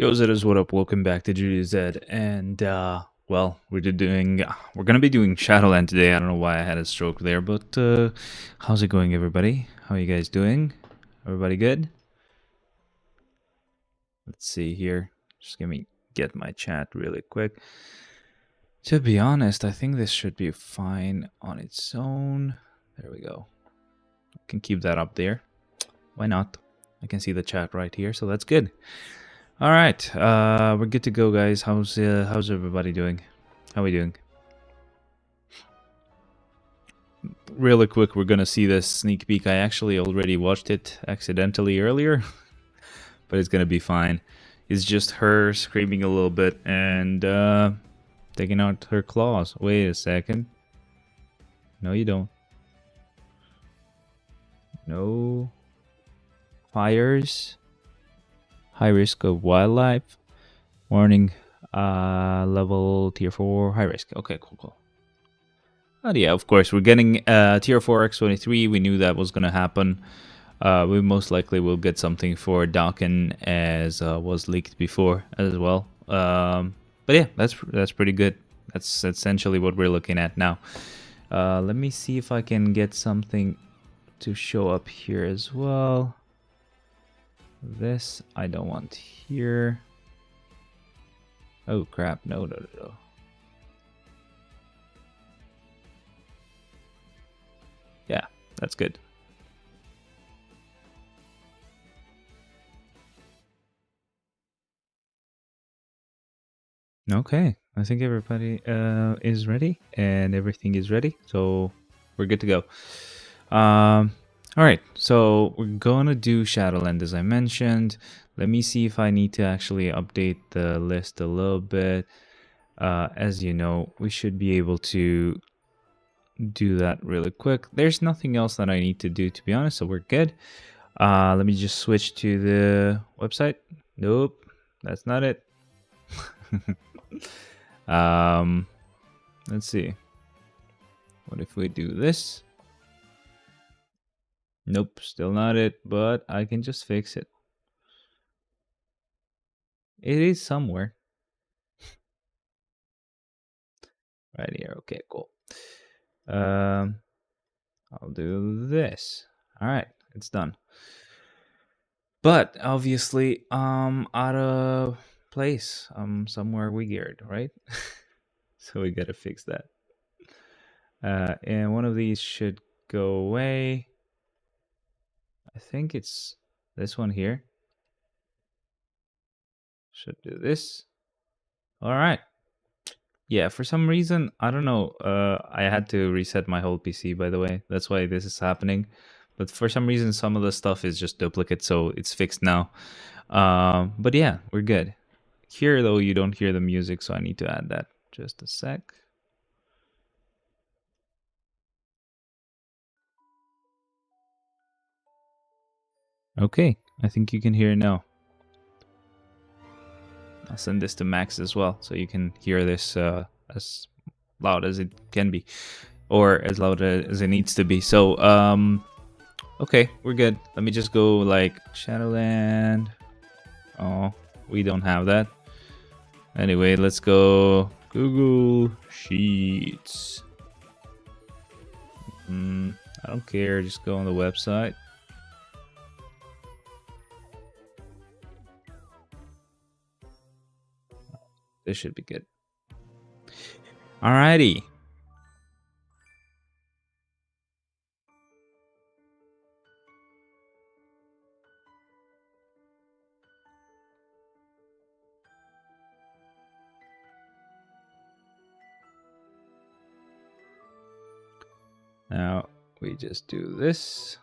Yo, Zed, what up? Welcome back to Judy Zed, and well, we're gonna be doing Shadowland today. I don't know why I had a stroke there, but how's it going, everybody? How are you guys doing? Everybody good? Let's see here. Just let me get my chat really quick. To be honest, I think this should be fine on its own. There we go. Can keep that up there. Why not? I can see the chat right here, so that's good. All right, we're good to go, guys. How's everybody doing? How are we doing? Really quick, we're gonna see this sneak peek. I actually already watched it accidentally earlier, but it's gonna be fine. It's just her screaming a little bit and taking out her claws. Wait a second. No, you don't. No. Fires. High risk of wildlife. Warning, level tier 4, high risk. Okay, cool. Oh yeah, of course, we're getting tier 4 X23. We knew that was going to happen. We most likely will get something for Dawkin, as was leaked before as well. But yeah, that's pretty good. That's essentially what we're looking at now. Let me see if I can get something to show up here as well. This I don't want here. Oh crap, no. Yeah, that's good. Okay, I think everybody is ready and everything is ready, so we're good to go. All right, so we're gonna do Shadowland as I mentioned. Let me see if I need to actually update the list a little bit. As you know, we should be able to do that really quick. There's nothing else that I need to do, to be honest, so we're good. Let me just switch to the website. Nope, that's not it. Let's see. What if we do this? Nope, still not it, but I can just fix it. It is somewhere. Right here. Okay, cool. I'll do this. All right, it's done. But obviously, out of place. Somewhere weird, right? So we gotta fix that. And one of these should go away. I think it's this one here. Should do this. All right. Yeah, for some reason, I don't know. I had to reset my whole PC, by the way. That's why this is happening. But for some reason, some of the stuff is just duplicate, so it's fixed now. But yeah, we're good. Here, though, you don't hear the music, so I need to add that. Just a sec. Okay, I think you can hear it now. I'll send this to Max as well, so you can hear this as loud as it can be, or as loud as it needs to be. So, okay, we're good. Let me just go like Shadowland. Oh, we don't have that. Anyway, let's go Google Sheets. I don't care, just go on the website. This should be good. Alrighty. Now we just do this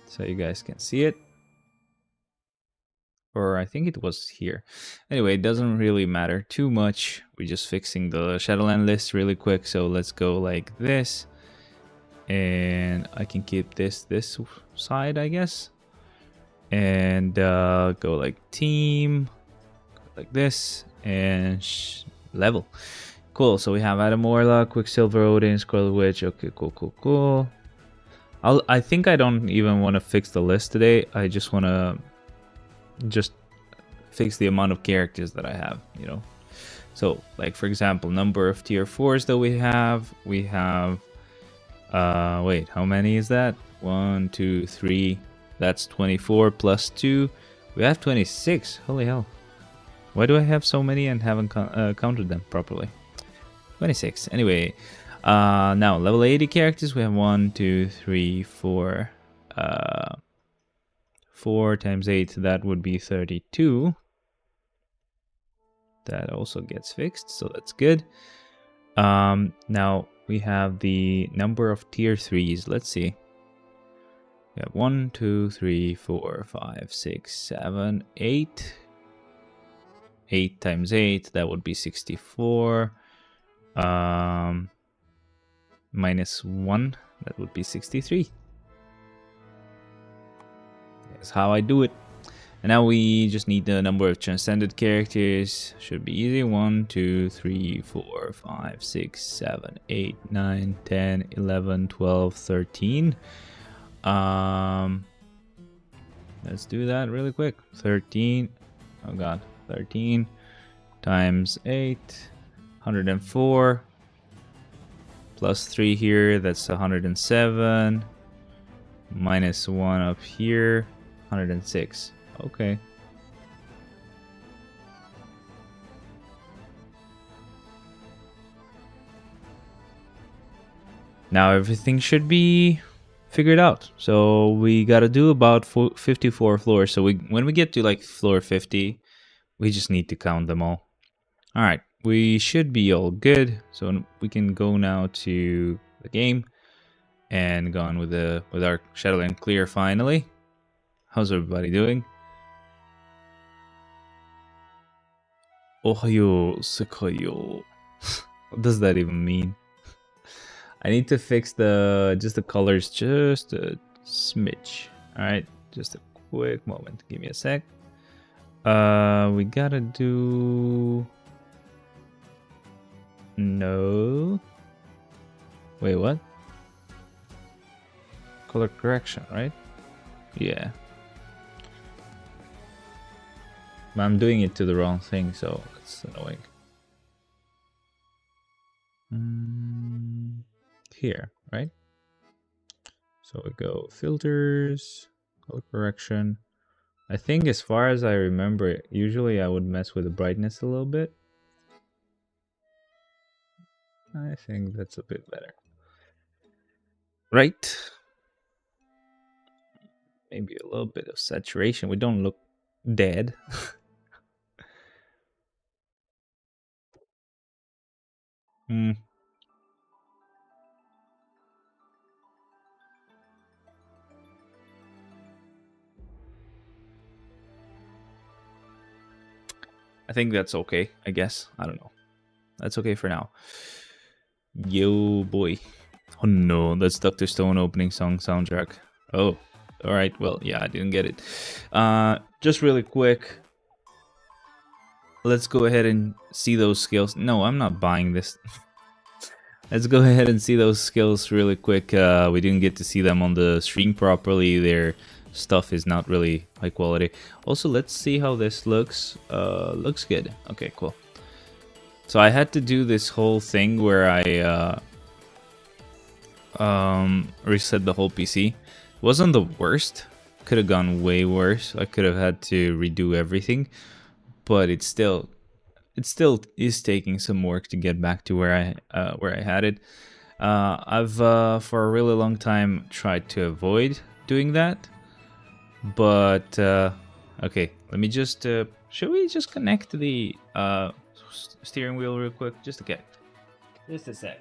so you guys can see it. Or I think it was here. Anyway, it doesn't really matter too much. We're just fixing the Shadowland list really quick. So let's go like this. And I can keep this side, I guess. And go like team, like this, and level. Cool, so we have Adam Warlock, Quicksilver, Odin, Scarlet Witch. Okay, cool. I think I don't even want to fix the list today. I just want to fix the amount of characters that I have, you know. So, like for example, number of tier 4s that we have. Wait, how many is that? 1, 2, 3. That's 24 plus 2. We have 26. Holy hell. Why do I have so many and haven't counted them properly? 26. Anyway, now level 80 characters. We have 1, 2, 3, 4. 4 times 8, that would be 32. That also gets fixed, so that's good. Now we have the number of tier 3s. Let's see. We have 1, 2, 3, 4, 5, 6, 7, 8. 8 times 8, that would be 64. Minus 1, that would be 63. That's how I do it. And now we just need the number of transcended characters. Should be easy. 1, 2, 3, 4, 5, 6, 7, 8, 9, 10, 11, 12, 13. Let's do that really quick. 13. Oh god. 13 times 8. 104. Plus 3 here. That's 107. Minus 1 up here. 106. Okay. Now everything should be figured out. So we gotta do about 54 floors. So when we get to like floor 50, we just need to count them all. All right, we should be all good. So we can go now to the game and go on with our Shadowland clear finally. How's everybody doing? Ohayo Sukoyo. What does that even mean? I need to fix just the colors just a smidge. Alright, just a quick moment. Give me a sec. We gotta do... No. Wait, what? Color correction, right? Yeah. I'm doing it to the wrong thing, so it's annoying. Here, right? So we go filters, color correction. I think as far as I remember, usually I would mess with the brightness a little bit. I think that's a bit better. Right? Maybe a little bit of saturation. We don't look dead. I think that's okay, I guess. I don't know. That's okay for now. Yo, boy. Oh no, that's Dr. Stone opening song soundtrack. Oh, alright. Well, yeah, I didn't get it. Just really quick. Let's go ahead and see those skills. No, I'm not buying this. Let's go ahead and see those skills really quick. We didn't get to see them on the stream properly. Their stuff is not really high quality. Also, let's see how this looks. Looks good. Okay, cool. So I had to do this whole thing where I reset the whole PC. It wasn't the worst. Could have gone way worse. I could have had to redo everything, but it still is taking some work to get back to where I had it. I've for a really long time tried to avoid doing that, but okay. Let me just should we just connect the steering wheel real quick, just a sec.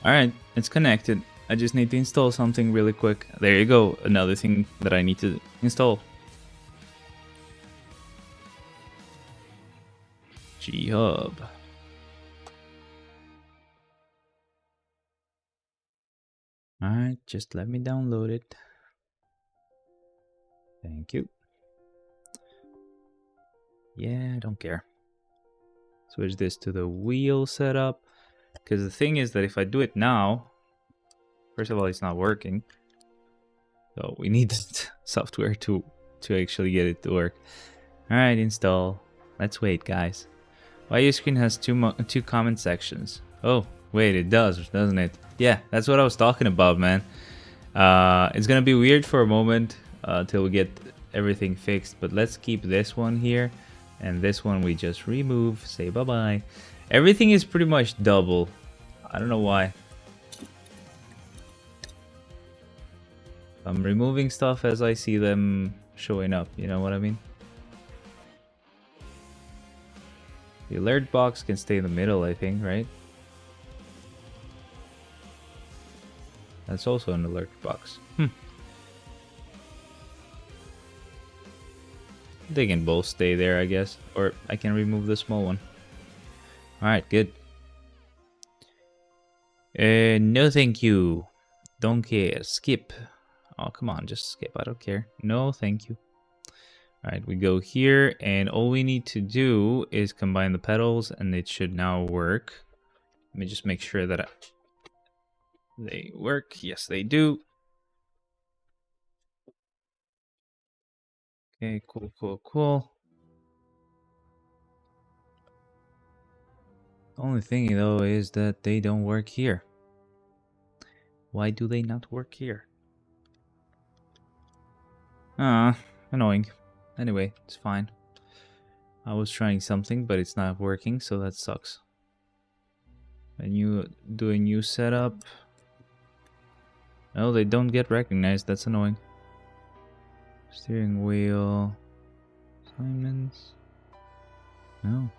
Alright, it's connected. I just need to install something really quick. There you go, another thing that I need to install. G-Hub. Alright, just let me download it. Thank you. Yeah, I don't care. Switch this to the wheel setup. Because the thing is that if I do it now, first of all, it's not working. So we need software to actually get it to work. Alright, install. Let's wait, guys. Why your screen has two comment sections? Oh, wait, it does, doesn't it? Yeah, that's what I was talking about, man. It's gonna be weird for a moment till we get everything fixed, but let's keep this one here, and this one we just remove, say bye-bye. Everything is pretty much double. I don't know why. I'm removing stuff as I see them showing up, you know what I mean? The alert box can stay in the middle, I think, right? That's also an alert box. They can both stay there, I guess. Or I can remove the small one. Alright, good. No thank you. Don't care. Skip. Oh, come on, just skip. I don't care. No thank you. Alright, we go here, and all we need to do is combine the pedals, and it should now work. Let me just make sure that they work. Yes, they do. Okay, cool. The only thing, though, is that they don't work here. Why do they not work here? Annoying. Anyway, it's fine. I was trying something, but it's not working, so that sucks. When you do a new setup... No, they don't get recognized. That's annoying. Steering wheel... assignments... No.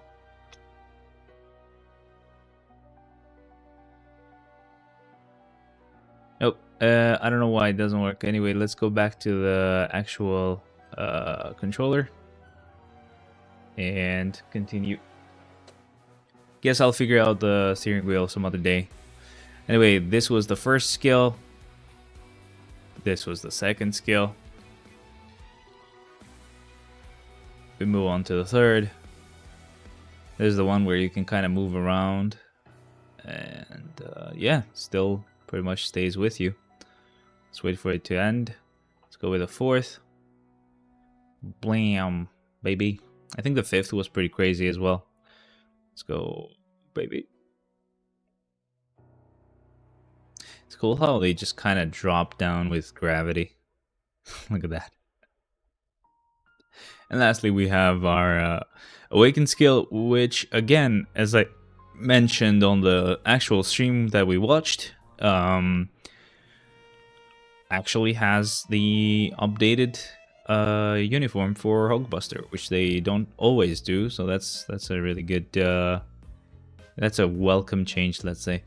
Nope. I don't know why it doesn't work. Anyway, let's go back to the actual controller and continue. Guess I'll figure out the steering wheel some other day. Anyway, this was the first skill. This was the second skill. We move on to the third. This is the one where you can kind of move around. And yeah, still pretty much stays with you. Let's wait for it to end. Let's go with the fourth. Blam, baby. I think the fifth was pretty crazy as well. Let's go, baby. It's cool how they just kind of drop down with gravity. Look at that. And lastly, we have our awaken skill, which again, as I mentioned on the actual stream that we watched, actually has the updated uniform for Hulkbuster, which they don't always do. So that's a really good, that's a welcome change, let's say.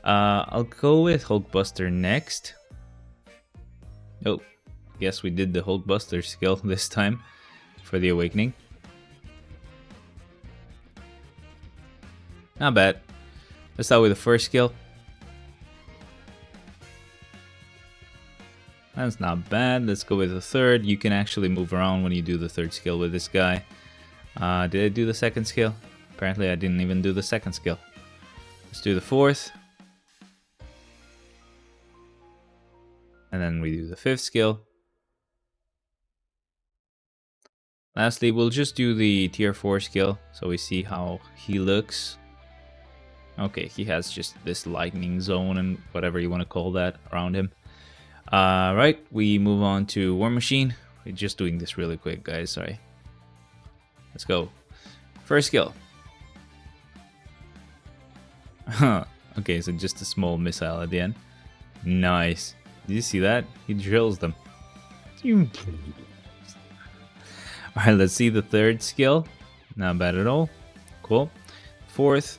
I'll go with Hulkbuster next. Oh, guess we did the Hulkbuster skill this time for the awakening. Not bad. Let's start with the first skill. That's not bad. Let's go with the third. You can actually move around when you do the third skill with this guy. Did I do the second skill? Apparently I didn't even do the second skill. Let's do the fourth. And then we do the fifth skill. Lastly, we'll just do the tier 4 skill so we see how he looks. Okay, he has just this lightning zone and whatever you want to call that around him. Right, we move on to War Machine. We're just doing this really quick, guys, sorry. Let's go. First skill. Okay, so just a small missile at the end. Nice. Did you see that? He drills them. Alright, let's see the third skill. Not bad at all. Cool. Fourth.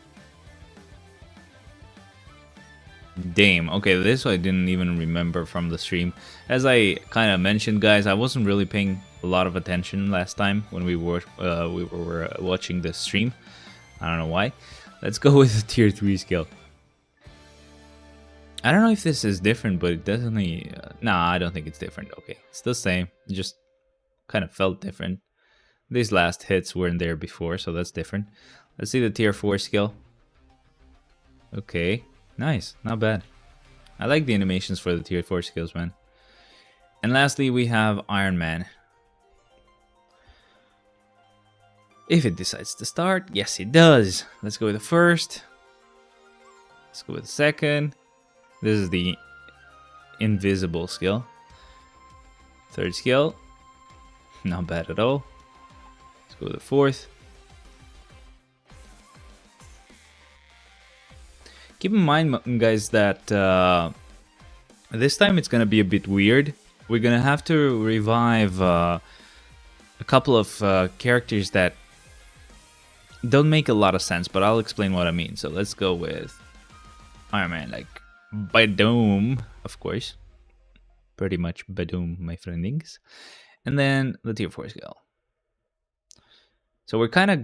Damn. Okay, this I didn't even remember from the stream. As I kind of mentioned, guys, I wasn't really paying a lot of attention last time when we were watching the stream. I don't know why. Let's go with the tier 3 skill. I don't know if this is different, but it definitely... nah, I don't think it's different. Okay, it's the same. It just kind of felt different. These last hits weren't there before, so that's different. Let's see the tier 4 skill. Okay, nice. Not bad. I like the animations for the tier 4 skills, man. And lastly, we have Iron Man. If it decides to start, yes it does. Let's go with the first. Let's go with the second. This is the invisible skill. Third skill. Not bad at all. Let's go with the fourth. Keep in mind, guys, that this time it's going to be a bit weird. We're going to have to revive a couple of characters that don't make a lot of sense, but I'll explain what I mean. So let's go with Iron Man, like Badoom, of course. Pretty much Badoom, my friendings. And then the tier 4 skill. So we're kind of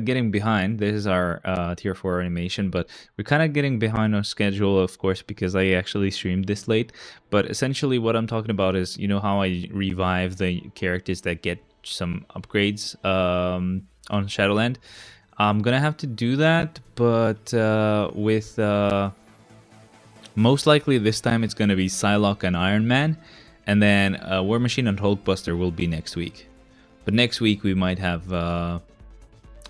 getting behind. This is our tier 4 animation, but we're kind of getting behind on schedule, of course, because I actually streamed this late. But essentially what I'm talking about is, you know how I revive the characters that get some upgrades on Shadowland? I'm going to have to do that, but with... most likely this time it's going to be Psylocke and Iron Man, and then War Machine and Hulkbuster will be next week. But next week we might have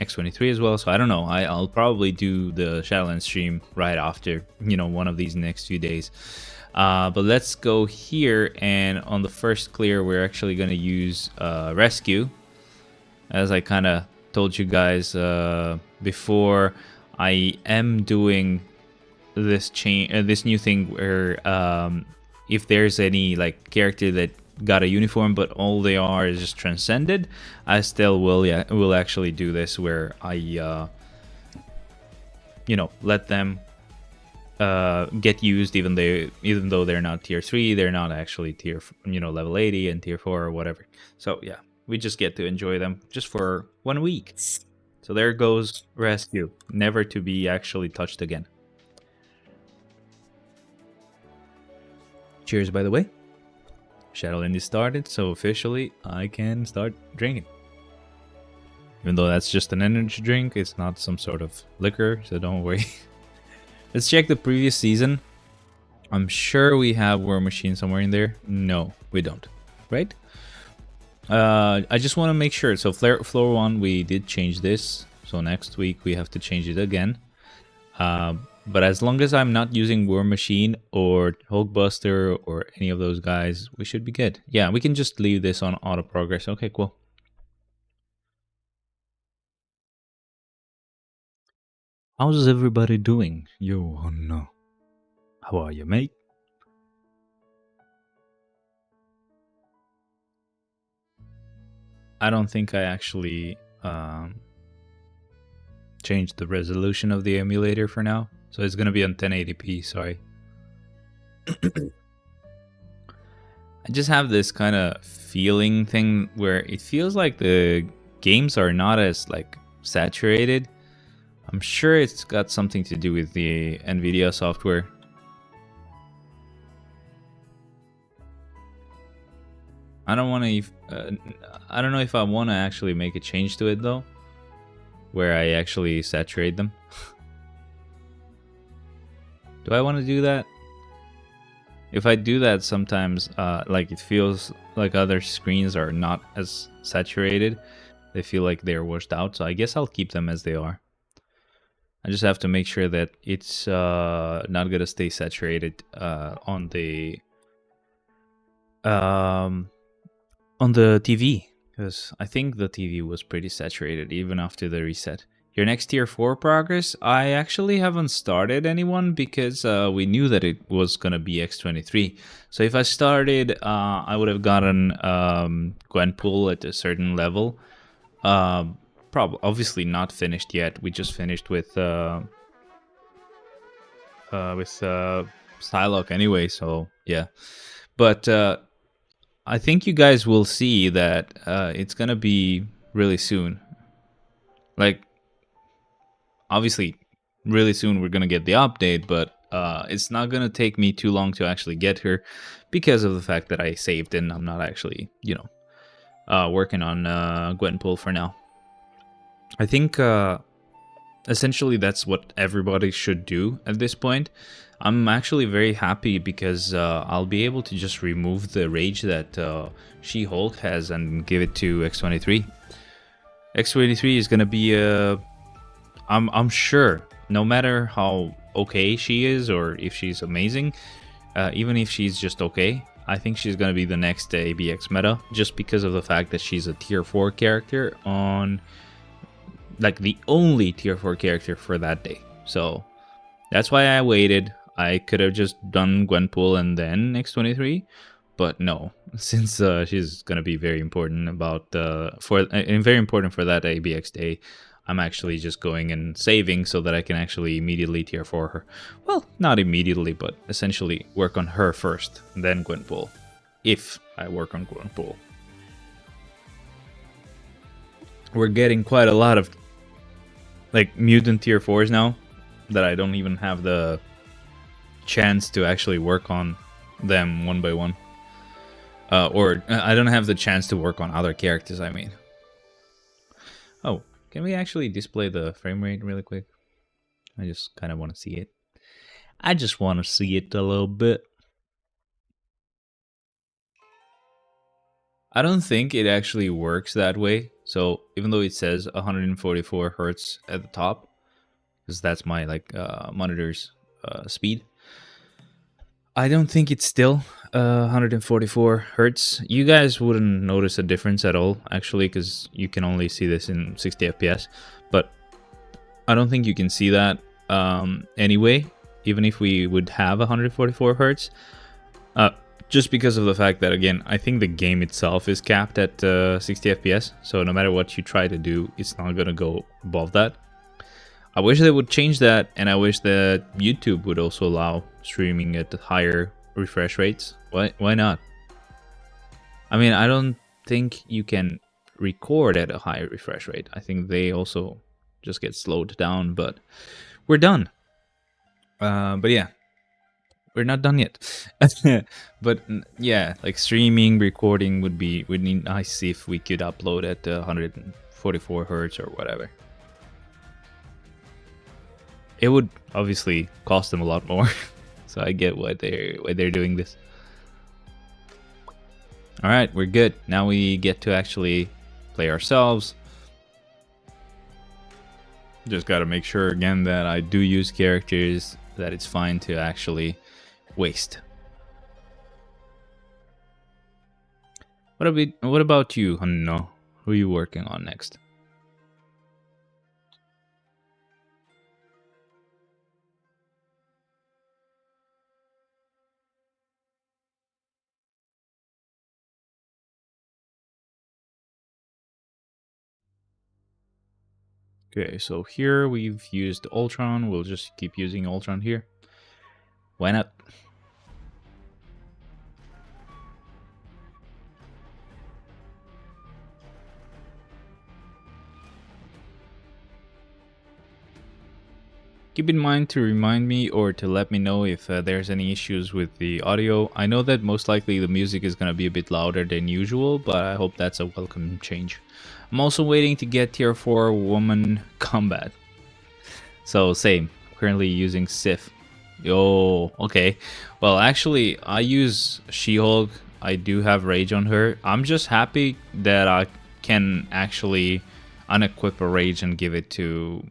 X23 as well, so I don't know. I'll probably do the Shadowland stream right after, you know, one of these next few days. But let's go here, and on the first clear we're actually going to use Rescue. As I kind of told you guys before, I am doing this this new thing where if there's any like character that got a uniform but all they are is just transcended, I still will actually do this where I you know, let them get used even though they're not tier 3, they're not actually tier, you know, level 80 and tier 4 or whatever. So yeah, we just get to enjoy them just for 1 week. So there goes Rescue, never to be actually touched again. Cheers, by the way. Shadowland is started, so officially I can start drinking. Even though that's just an energy drink, it's not some sort of liquor, so don't worry. Let's check the previous season. I'm sure we have War Machine somewhere in there. No, we don't. Right? I just want to make sure. So floor 1, we did change this. So next week we have to change it again. But as long as I'm not using War Machine or Hulkbuster or any of those guys, we should be good. Yeah, we can just leave this on auto progress. Okay, cool. How's everybody doing? Yo, no. How are you, mate? I don't think I actually changed the resolution of the emulator for now. So it's gonna be on 1080p, sorry. I just have this kind of feeling thing where it feels like the games are not as like saturated. I'm sure it's got something to do with the NVIDIA software. I don't want to. I don't know if I want to actually make a change to it though, where I actually saturate them. Do I want to do that? If I do that, sometimes like it feels like other screens are not as saturated. They feel like they're washed out. So I guess I'll keep them as they are. I just have to make sure that it's not gonna stay saturated on the TV, because I think the TV was pretty saturated even after the reset. Your next tier 4 progress, I actually haven't started anyone because we knew that it was gonna be X23. So if I started, I would have gotten Gwenpool at a certain level. Probably, obviously not finished yet. We just finished with Psylocke anyway. So yeah, but I think you guys will see that it's gonna be really soon. Like, obviously, really soon we're gonna get the update, but It's not gonna take me too long to actually get her because of the fact that I saved and I'm not actually, working on Gwenpool for now. I think essentially that's what everybody should do at this point. I'm actually very happy because I'll be able to just remove the rage that She-Hulk has and give it to X-23. X-23 is gonna be I'm sure, no matter how okay she is or if she's amazing, even if she's just okay, I think she's gonna be the next ABX meta just because of the fact that she's a tier 4 character on, like, the only tier 4 character for that day. So that's why I waited. I could have just done Gwenpool and then X-23, but no, since she's gonna be very important very important for that ABX day, I'm actually just going and saving so that I can actually immediately tier 4 her. Well, not immediately, but essentially work on her first, then Gwenpool. If I work on Gwenpool. We're getting quite a lot of like mutant tier 4s now that I don't even have the chance to actually work on them one by one. Or I don't have the chance to work on other characters, I mean. Oh, can we actually display the frame rate really quick? I just kind of want to see it. I just want to see it a little bit. I don't think it actually works that way. So even though it says 144 hertz at the top, because that's my monitor's speed, I don't think it's still 144 hertz. You guys wouldn't notice a difference at all, actually, because you can only see this in 60 FPS. But I don't think you can see that anyway, even if we would have 144 hertz. Just because of the fact that, again, I think the game itself is capped at 60 FPS. So no matter what you try to do, it's not going to go above that. I wish they would change that, and I wish that YouTube would also allow streaming at higher refresh rates. Why not? I mean, I don't think you can record at a higher refresh rate. I think they also just get slowed down, but we're done. But yeah, we're not done yet. But yeah, like streaming, recording would be nice if we could upload at 144 hertz or whatever. It would obviously cost them a lot more, so I get why they're doing this. All right, we're good. Now we get to actually play ourselves. Just gotta make sure again that I do use characters that it's fine to actually waste. What about you, Hanno? Who are you working on next? Okay, so here we've used Ultron. We'll just keep using Ultron here. Why not? Keep in mind to remind me or to let me know if there's any issues with the audio. I know that most likely the music is going to be a bit louder than usual, but I hope that's a welcome change. I'm also waiting to get tier 4 woman combat. So same, currently using Sif. Yo, okay. Well, actually, I use She-Hulk. I do have rage on her. I'm just happy that I can actually unequip a rage and give it to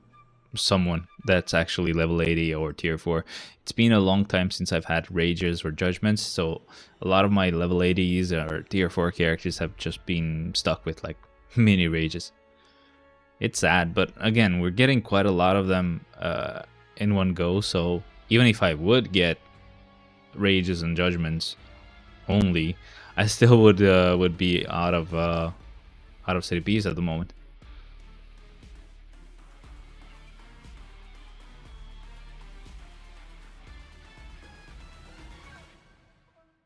someone that's actually level 80 or tier 4. It's been a long time since I've had rages or judgments, so a lot of my level 80s or tier 4 characters have just been stuck with like mini rages. It's sad, but again, we're getting quite a lot of them in one go, so even if I would get rages and judgments only, I still would be out of CDPs at the moment.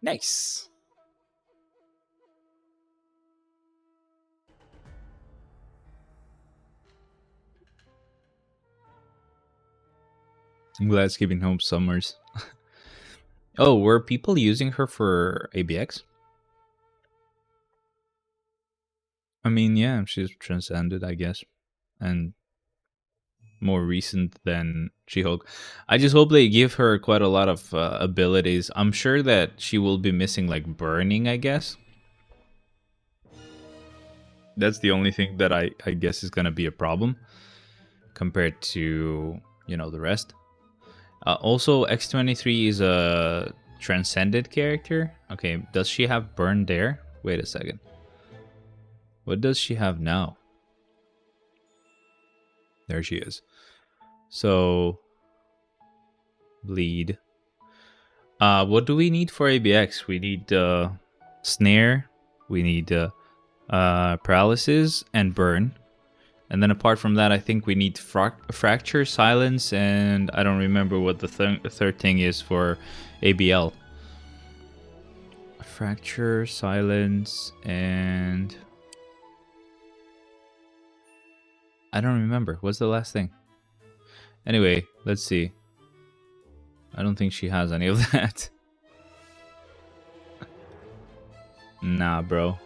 Nice. I'm glad it's keeping home summers. Oh, were people using her for ABX? I mean, yeah, she's transcended, I guess, and more recent than She-Hulk. I just hope they give her quite a lot of abilities. I'm sure that she will be missing like burning, I guess. That's the only thing that I guess is gonna be a problem compared to, you know, the rest. Also, X-23 is a transcended character. Okay, does she have burn there? Wait a second. What does she have now? There she is. So, bleed. What do we need for ABX? We need snare. We need paralysis and burn. And then apart from that, I think we need fracture, silence, and I don't remember what the third thing is for ABL. Fracture, silence, and I don't remember. What's the last thing? Anyway, let's see. I don't think she has any of that. Nah, bro.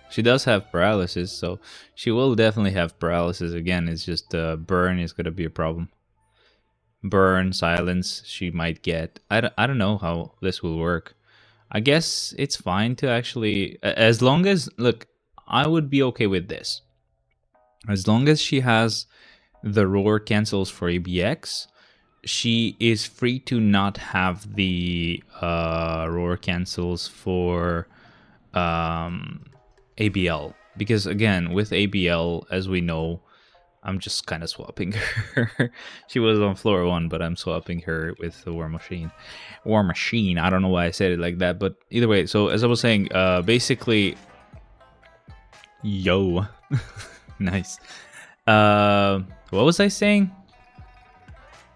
She does have paralysis, so she will definitely have paralysis again. It's just burn is going to be a problem. Burn, silence, she might get. I don't know how this will work. I guess it's fine to actually... As long as... Look, I would be okay with this. As long as she has the roar cancels for ABX, she is free to not have the roar cancels for ABL. Because again, with ABL, as we know, I'm just kind of swapping her. She was on floor 1, but I'm swapping her with the War Machine. War Machine, I don't know why I said it like that, but either way, so as I was saying, basically... Yo. Nice. What was I saying?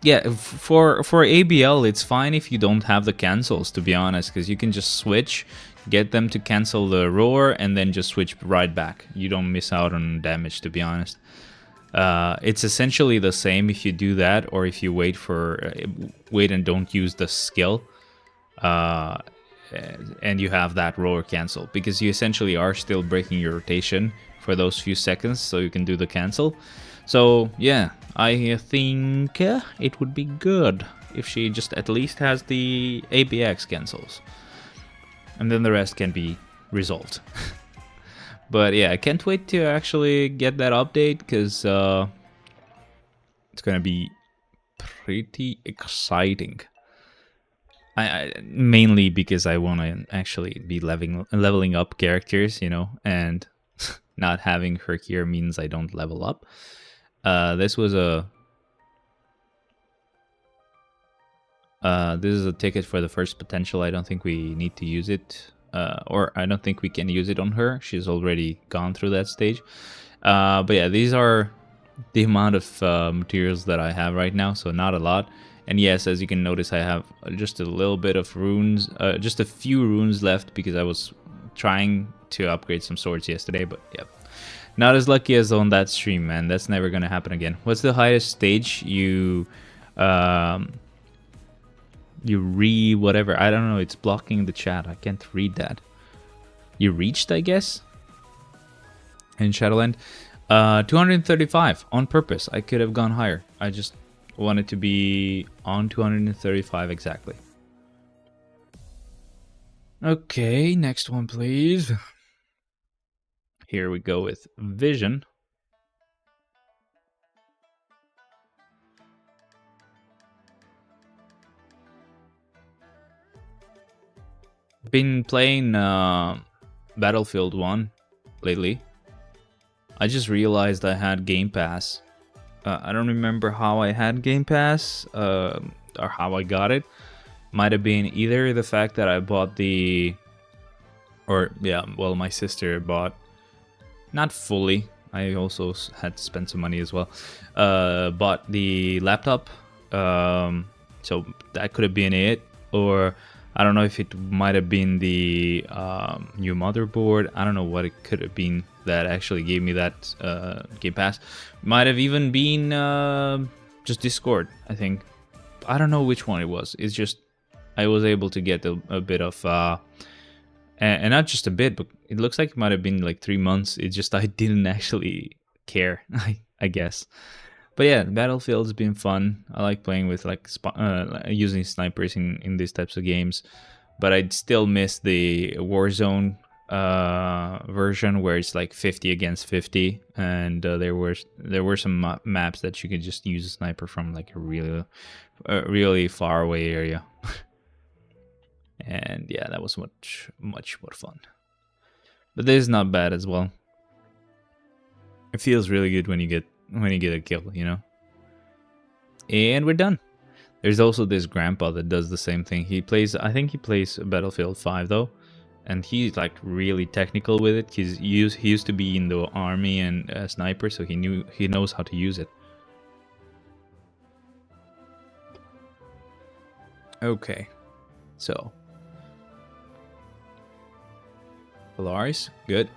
Yeah, for ABL, it's fine if you don't have the cancels, to be honest, because you can just switch, get them to cancel the roar, and then just switch right back. You don't miss out on damage, to be honest. It's essentially the same if you do that, or if you wait and don't use the skill, and you have that roar cancel, because you essentially are still breaking your rotation for those few seconds, so you can do the cancel. So yeah, I think it would be good if she just at least has the ABX cancels, and then the rest can be resolved. But yeah, I can't wait to actually get that update, because it's gonna be pretty exciting. I mainly because I want to actually be leveling up characters, you know, and not having her here means I don't level up. This is a ticket for the first potential. I don't think we need to use it, or I don't think we can use it on her. She's already gone through that stage. But yeah, these are the amount of materials that I have right now, so not a lot. And yes, as you can notice, I have just a little bit of runes, just a few runes left, because I was trying to upgrade some swords yesterday, but yeah. Not as lucky as on that stream, man. That's never gonna happen again. What's the highest stage you whatever? I don't know. It's blocking the chat. I can't read that. You reached, I guess, in Shadowland. 235 on purpose. I could have gone higher. I just wanted to be on 235 exactly. Okay, next one, please. Here we go with Vision. Been playing Battlefield 1 lately. I just realized I had Game Pass. I don't remember how I had Game Pass or how I got it. Might have been either the fact that I bought my sister bought. Not fully. I also had to spend some money as well. Bought the laptop. So that could have been it. Or I don't know if it might have been the new motherboard. I don't know what it could have been that actually gave me that Game Pass. Might have even been just Discord, I think. I don't know which one it was. It's just I was able to get a bit of and not just a bit, but it looks like it might have been like 3 months. It's just I didn't actually care, I guess. But yeah, Battlefield's been fun. I like playing with like using snipers in these types of games. But I'd still miss the Warzone version where it's like 50 against 50, and there were some maps that you could just use a sniper from like a really far away area. And yeah, that was much more fun. But this is not bad as well. It feels really good when you get a kill, you know. And we're done. There's also this grandpa that does the same thing. I think he plays Battlefield 5 though, and he's like really technical with it. He used to be in the army and a sniper, so he knows how to use it. Okay, so Polaris, good.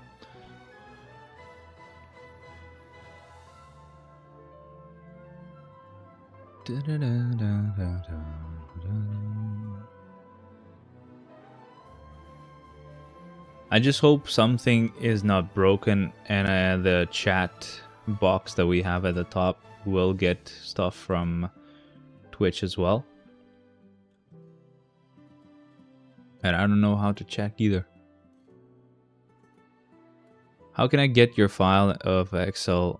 I just hope something is not broken and the chat box that we have at the top will get stuff from Twitch as well. And I don't know how to check either. How can I get your file of Excel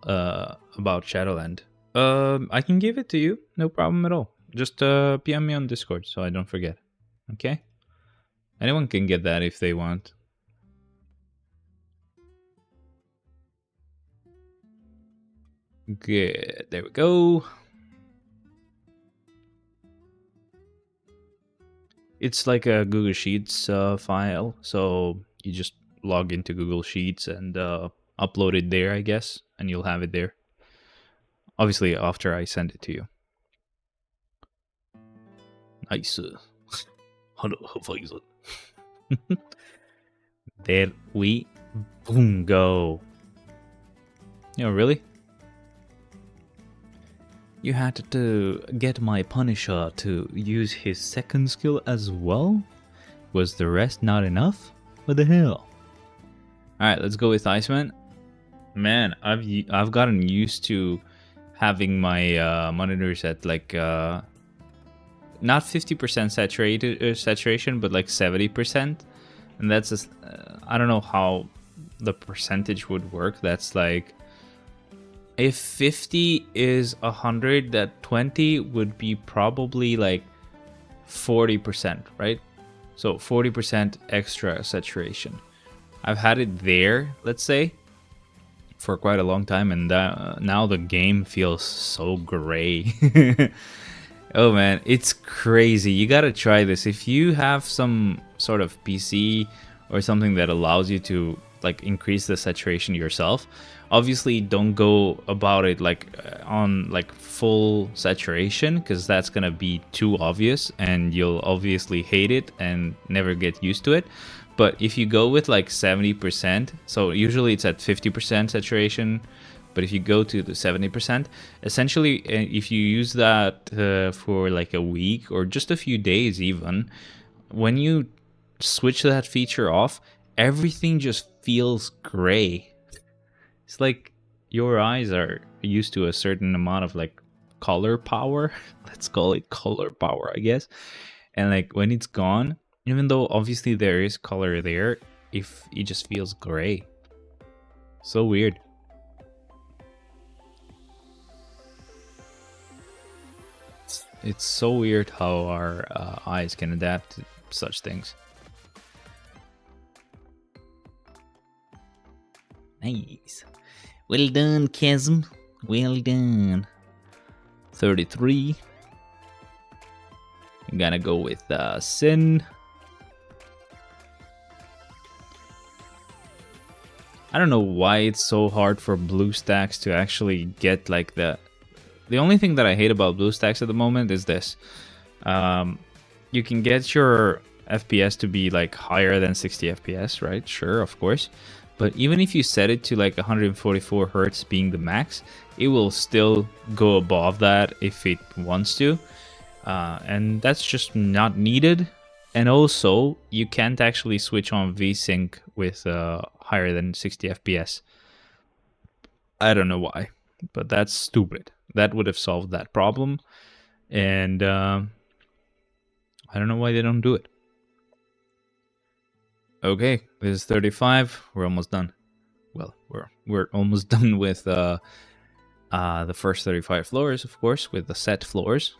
about Shadowland? I can give it to you, no problem at all. Just PM me on Discord so I don't forget. Okay? Anyone can get that if they want. Good, there we go. It's like a Google Sheets file, so you just log into Google Sheets and upload it there, I guess, and you'll have it there. Obviously, after I send it to you. Nice. There we boom go. You know, really? You had to get my Punisher to use his second skill as well? Was the rest not enough? What the hell? Alright, let's go with Iceman. Man, I've gotten used to having my monitors at like not 50% saturation, but like 70%. And that's I don't know how the percentage would work. That's like, if 50 is 100, that 20 would be probably like 40%, right? So 40% extra saturation. I've had it there, let's say, for quite a long time, and now the game feels so gray. Oh man, it's crazy. You gotta try this. If you have some sort of PC or something that allows you to like increase the saturation yourself, obviously don't go about it like on like full saturation, because that's gonna be too obvious and you'll obviously hate it and never get used to it. But if you go with like 70%, so usually it's at 50% saturation, but if you go to the 70%, essentially if you use that for like a week or just a few days even, when you switch that feature off, everything just feels gray. It's like your eyes are used to a certain amount of like color power. Let's call it color power, I guess. And like when it's gone, even though obviously there is color there, if it just feels gray. So weird. It's so weird how our eyes can adapt to such things. Nice. Well done, Chasm. Well done. 33. I'm gonna go with Sin. I don't know why it's so hard for BlueStacks to actually get like the only thing that I hate about BlueStacks at the moment is this. You can get your FPS to be like higher than 60 FPS, right? Sure, of course. But even if you set it to like 144 Hertz being the max, it will still go above that if it wants to. and that's just not needed. And also, you can't actually switch on VSync with higher than 60 FPS. I don't know why, but that's stupid. That would have solved that problem, and I don't know why they don't do it. Okay, this is 35. We're almost done. Well, we're almost done with the first 35 floors, of course, with the set floors.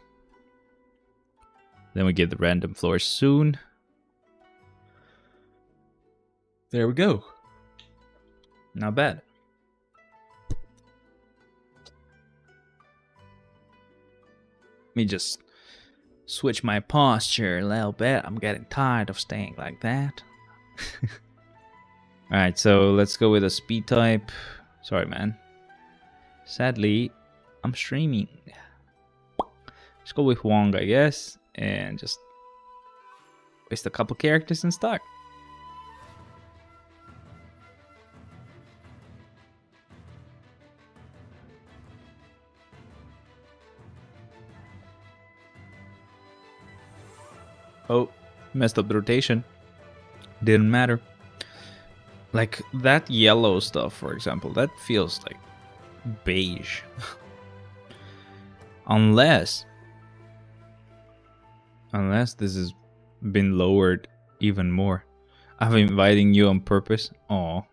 Then we get the random floors soon. There we go. Not bad. Let me just switch my posture a little bit. I'm getting tired of staying like that. Alright, so let's go with a speed type. Sorry, man. Sadly, I'm streaming. Let's go with Wong, I guess. And just waste a couple characters and start. Oh, messed up the rotation. Didn't matter. Like that yellow stuff, for example, that feels like beige. Unless this has been lowered even more. I'm inviting you on purpose. Oh,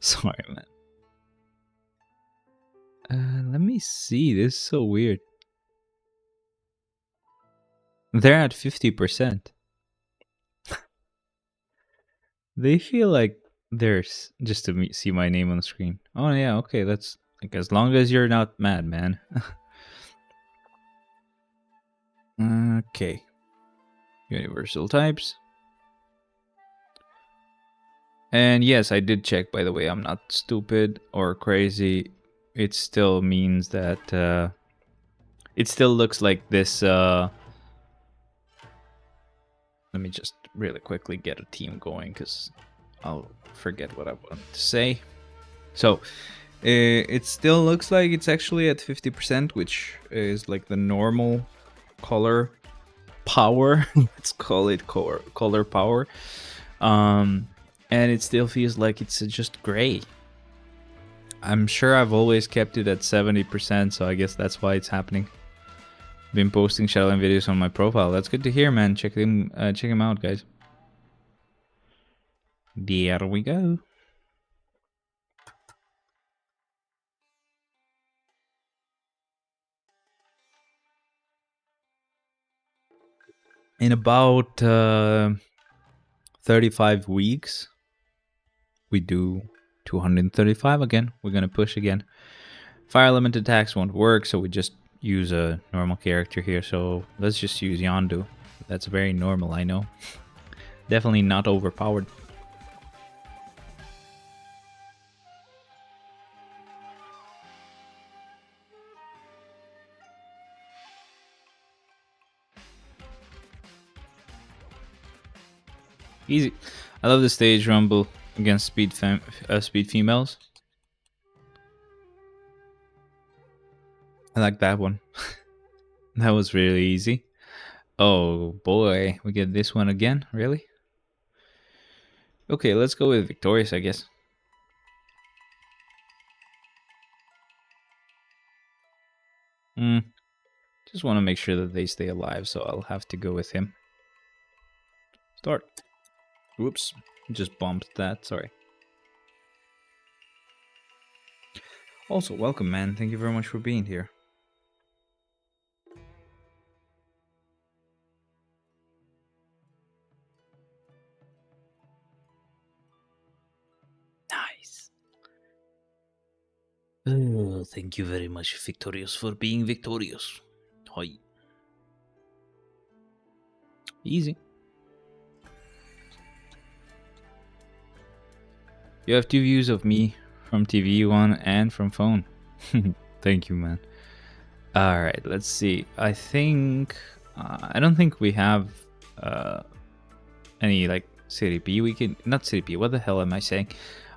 sorry, man. Let me see. This is so weird. They're at 50%. They feel like there's just to see my name on the screen. Oh yeah, okay. That's like as long as you're not mad, man. Okay. Universal types. And yes, I did check, by the way. I'm not stupid or crazy. It still means that it still looks like this. Let me just really quickly get a team going because I'll forget what I wanted to say. So it still looks like it's actually at 50%, which is like the normal color power. Let's call it color power. And it still feels like it's just gray. I'm sure I've always kept it at 70%, so I guess that's why it's happening. Been posting Shadowland videos on my profile. That's good to hear, man. Check them out, guys. There we go. In about 35 weeks, we do 235 again. We're gonna push again. Fire element attacks won't work, so we just use a normal character here. So let's just use Yondu. That's very normal, I know. Definitely not overpowered. Easy. I love the stage rumble against speed females. I like that one. That was really easy. Oh boy, we get this one again? Really? Okay, let's go with Victorious, I guess. Just want to make sure that they stay alive, so I'll have to go with him. Start. Whoops, just bumped that, sorry. Also, welcome, man. Thank you very much for being here. Nice. Oh, thank you very much, Victorious, for being victorious. Hi. Easy. You have 2 views of me from TV, 1 and from phone. Thank you, man. Alright, let's see. I think... I don't think we have any, like, CDP we can... Not CDP, what the hell am I saying?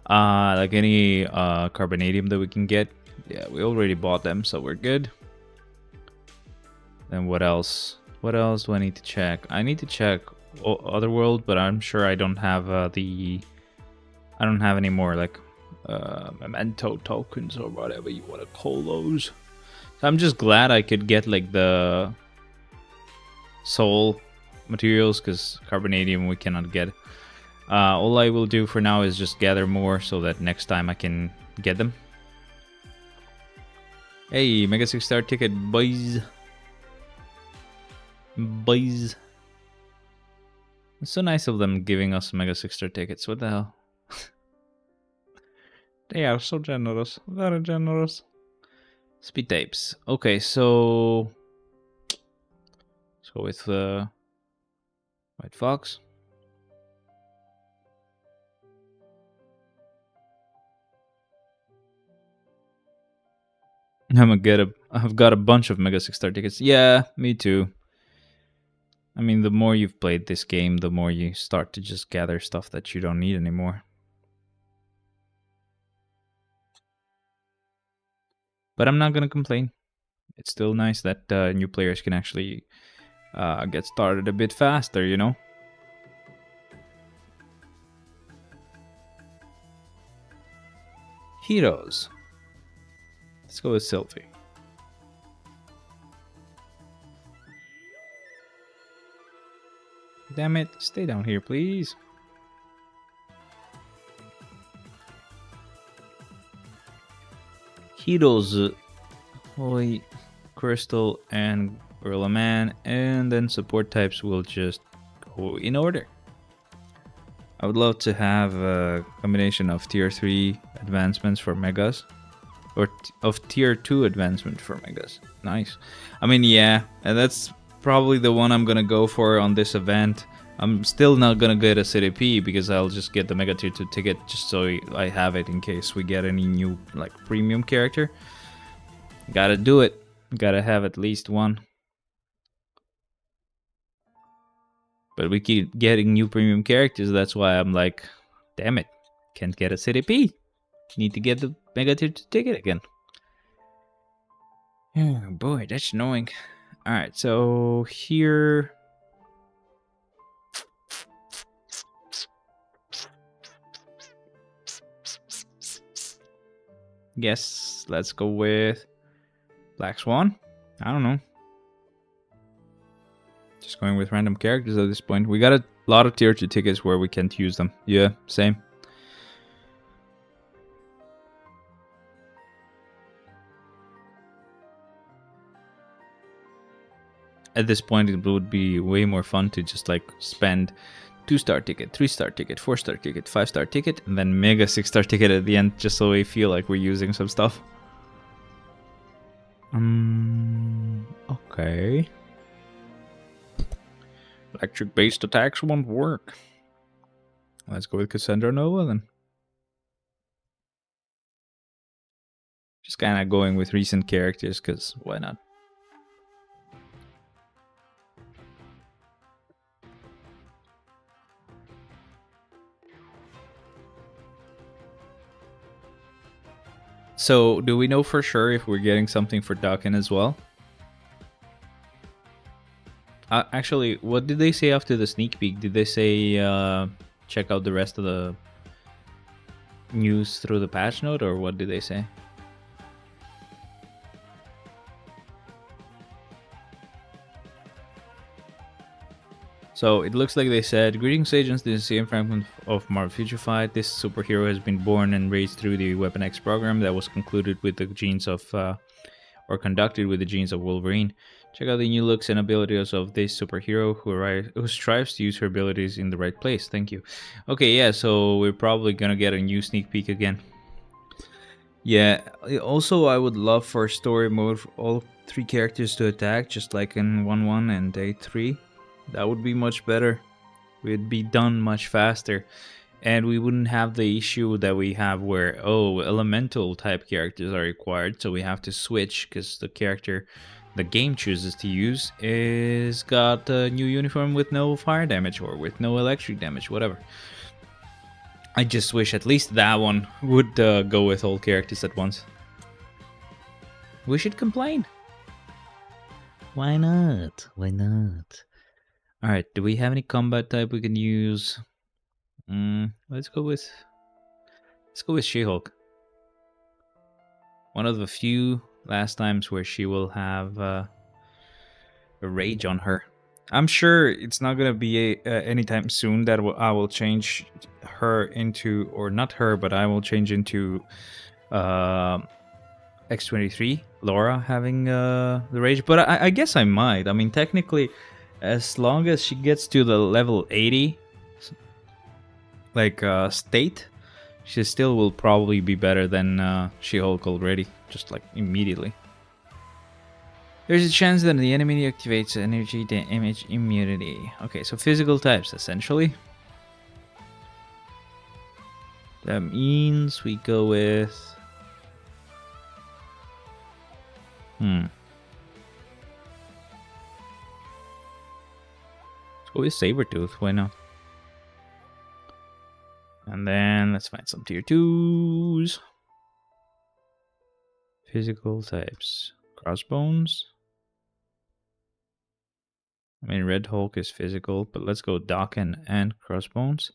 Like any carbonadium that we can get. Yeah, we already bought them, so we're good. Then what else? What else do I need to check? I need to check Otherworld, but I'm sure I don't have I don't have any more like memento tokens or whatever you want to call those. So I'm just glad I could get like the soul materials, because carbonadium we cannot get. All I will do for now is just gather more so that next time I can get them. Hey, Mega 6-star ticket, boys. Boys. It's so nice of them giving us Mega 6-star tickets. What the hell? They are so generous. Very generous. Speed tapes. Okay, so... let's go with White Fox. I've got a bunch of Mega 6-star tickets. Yeah, me too. I mean, the more you've played this game, the more you start to just gather stuff that you don't need anymore. But I'm not gonna complain. It's still nice that new players can actually get started a bit faster, you know? Heroes. Let's go with Sylvie. Damn it, stay down here, please. Heroes. Holy Crystal and Gorilla Man, and then support types will just go in order. I would love to have a combination of tier 3 advancements for Megas, or of tier 2 advancement for Megas. Nice. I mean, yeah, and that's probably the one I'm gonna go for on this event. I'm still not gonna get a CDP because I'll just get the Mega tier 2 ticket just so I have it in case we get any new like premium character. Gotta do it. Gotta have at least one. But we keep getting new premium characters. That's why I'm like, damn it, can't get a CDP. Need to get the Mega tier 2 ticket again. Oh boy, that's annoying. Alright, so here... Guess let's go with Black Swan. I don't know. Just going with random characters at this point. We got a lot of tier 2 tickets where we can't use them. Yeah, same. At this point, it would be way more fun to just like spend 2-star ticket, 3-star ticket, 4-star ticket, 5-star ticket, and then Mega 6-star ticket at the end, just so we feel like we're using some stuff. Okay. Electric-based attacks won't work. Let's go with Cassandra Nova then. Just kind of going with recent characters, because why not? So, do we know for sure if we're getting something for Dakin as well? Actually, what did they say after the sneak peek? Did they say check out the rest of the news through the patch note, or what did they say? So it looks like they said, "Greetings agents, this is CM Franklin of Marvel Future Fight. This superhero has been born and raised through the Weapon X program that was concluded with the genes of, or conducted with the genes of Wolverine. Check out the new looks and abilities of this superhero who strives to use her abilities in the right place. Thank you." Okay, yeah, so we're probably gonna get a new sneak peek again. Yeah, also I would love for story mode for all 3 characters to attack, just like in 1-1 and Day 3. That would be much better. We'd be done much faster. And we wouldn't have the issue that we have where, oh, elemental type characters are required, so we have to switch because the character the game chooses to use is got a new uniform with no fire damage or with no electric damage, whatever. I just wish at least that one would go with all characters at once. We should complain. Why not? Why not? Alright, do we have any combat type we can use? Let's go with She-Hulk. One of the few last times where she will have a rage on her. I'm sure it's not gonna be anytime soon that I will change her into, or not her, but I will change into X-23, Laura having the rage. But I guess I might. I mean, technically, as long as she gets to the level 80, like state, she still will probably be better than She-Hulk already, just like immediately. There's a chance that the enemy activates energy damage immunity. Okay, so physical types, essentially. That means we go with... Let's go with Sabretooth, why not? And then let's find some tier 2s. Physical types. Crossbones. I mean, Red Hulk is physical, but let's go Daken and Crossbones.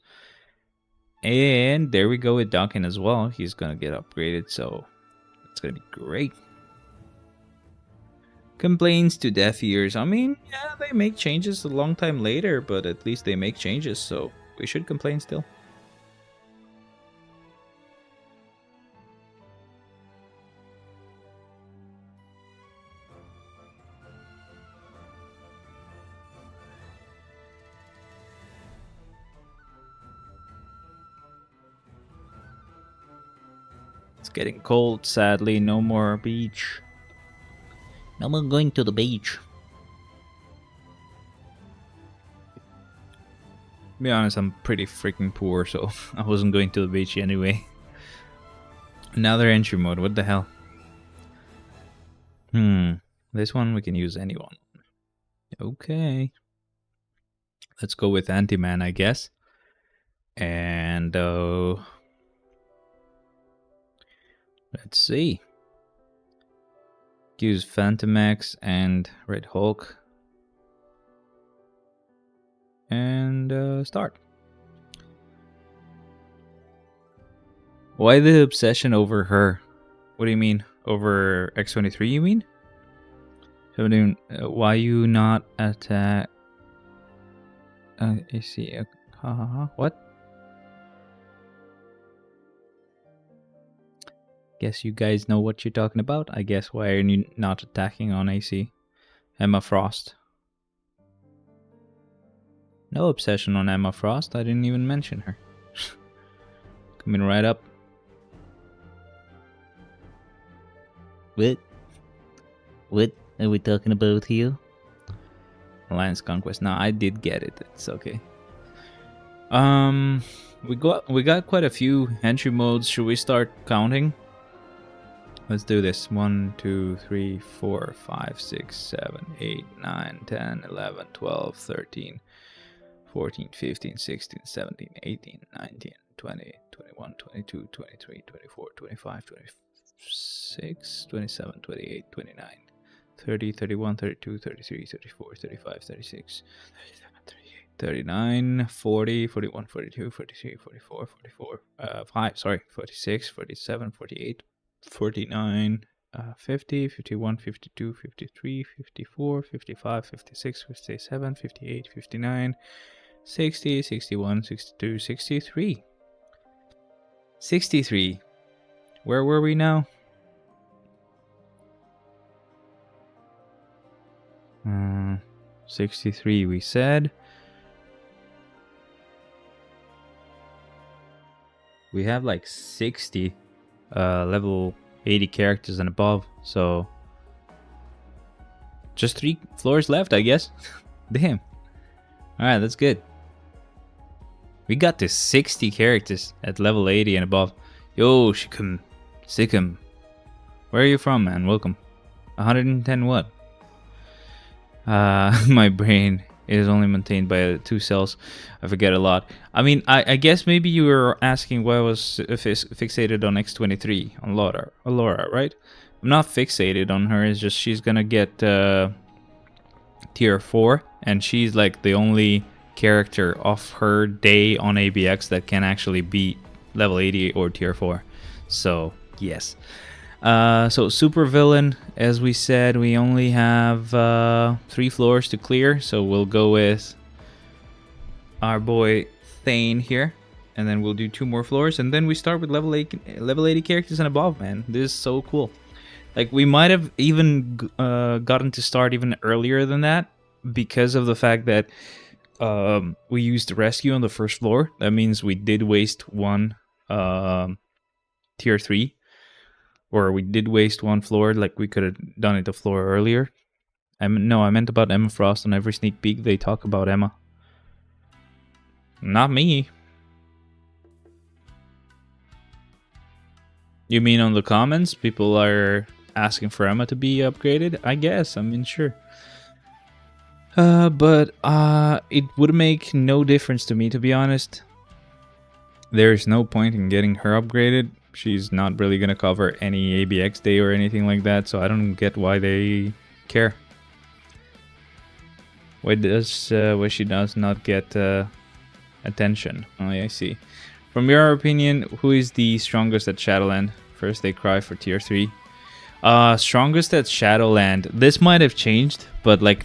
And there we go with Daken as well. He's gonna get upgraded, so it's gonna be great. Complaints to deaf ears. I mean, yeah, they make changes a long time later, but at least they make changes, so we should complain still. It's getting cold, sadly. No more beach. No more going to the beach. To be honest, I'm pretty freaking poor, so I wasn't going to the beach anyway. Another entry mode, what the hell? This one we can use anyone. Okay. Let's go with Anti-Man, I guess. And let's see. Use Phantom X and Red Hulk. And start. Why the obsession over her? What do you mean? Over X-23, you mean? Why you not attack? I see. What? Guess you guys know what you're talking about. I guess why are you not attacking on AC? Emma Frost. No obsession on Emma Frost. I didn't even mention her. Coming right up. What are we talking about here? Alliance Conquest. No, I did get it. It's okay. We got quite a few entry modes. Should we start counting? Let's do this. 1, 2, 3, 4, 5, 6, 7, 8, 9, 10, 11, 12, 13, 14, 15, 16, 17, 18, 19, 20, 21, 22, 23, 24, 25, 26, 27, 28, 29, 30, 31, 32, 33, 34, 35, 36, 37, 38, 39, 40, 41, 42, 43, 44, 44, 46, 47, 48, 49, 50, 51, 52, 53, 54, 55, 56, 57, 58, 59, 60, 61, 62, 63. 63. Where were we now? Uh, 63 we said. We have like 60 level 80 characters and above, so just 3 floors left, I guess. Damn. Alright, that's good. We got to 60 characters at level 80 and above. Yo, Shikum. Sikkim. Where are you from, man? Welcome. 110 what? My brain is only maintained by 2 cells. I forget a lot. I mean, I guess maybe you were asking why I was fixated on X-23, on Laura, right? I'm not fixated on her, it's just she's gonna get tier 4, and she's like the only character of her day on ABX that can actually beat level 80 or tier 4. So yes. So super villain, as we said, we only have 3 floors to clear, so we'll go with our boy Thane here, and then we'll do 2 more floors, and then we start with level 80 characters and above. Man, this is so cool. Like, we might have even gotten to start even earlier than that because of the fact that we used rescue on the first floor. That means we did waste 1 tier 3, or we did waste 1 floor. Like, we could have done it a floor earlier. No, I meant about Emma Frost. On every sneak peek they talk about Emma. Not me. You mean on the comments? People are asking for Emma to be upgraded? I guess. I mean, sure. But it would make no difference to me, to be honest. There is no point in getting her upgraded. She's not really gonna cover any ABX day or anything like that, so I don't get why they care. Why she does not get attention? Oh, yeah, I see. From your opinion, who is the strongest at Shadowland? First they cry for tier 3. Strongest at Shadowland. This might have changed, but like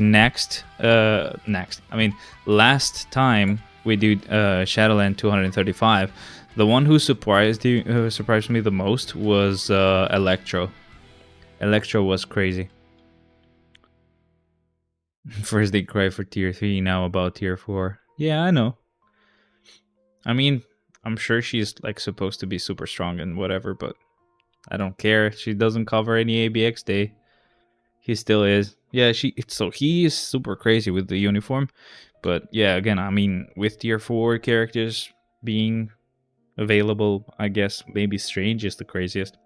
last time we did Shadowland 235, the one who surprised me the most was Electro. Electro was crazy. First they cry for tier 3, now about tier 4. Yeah, I know. I mean, I'm sure she's like supposed to be super strong and whatever, but I don't care. She doesn't cover any ABX day. He still is. Yeah, he is super crazy with the uniform. But yeah, again, I mean, with tier 4 characters being available, I guess maybe Strange is the craziest.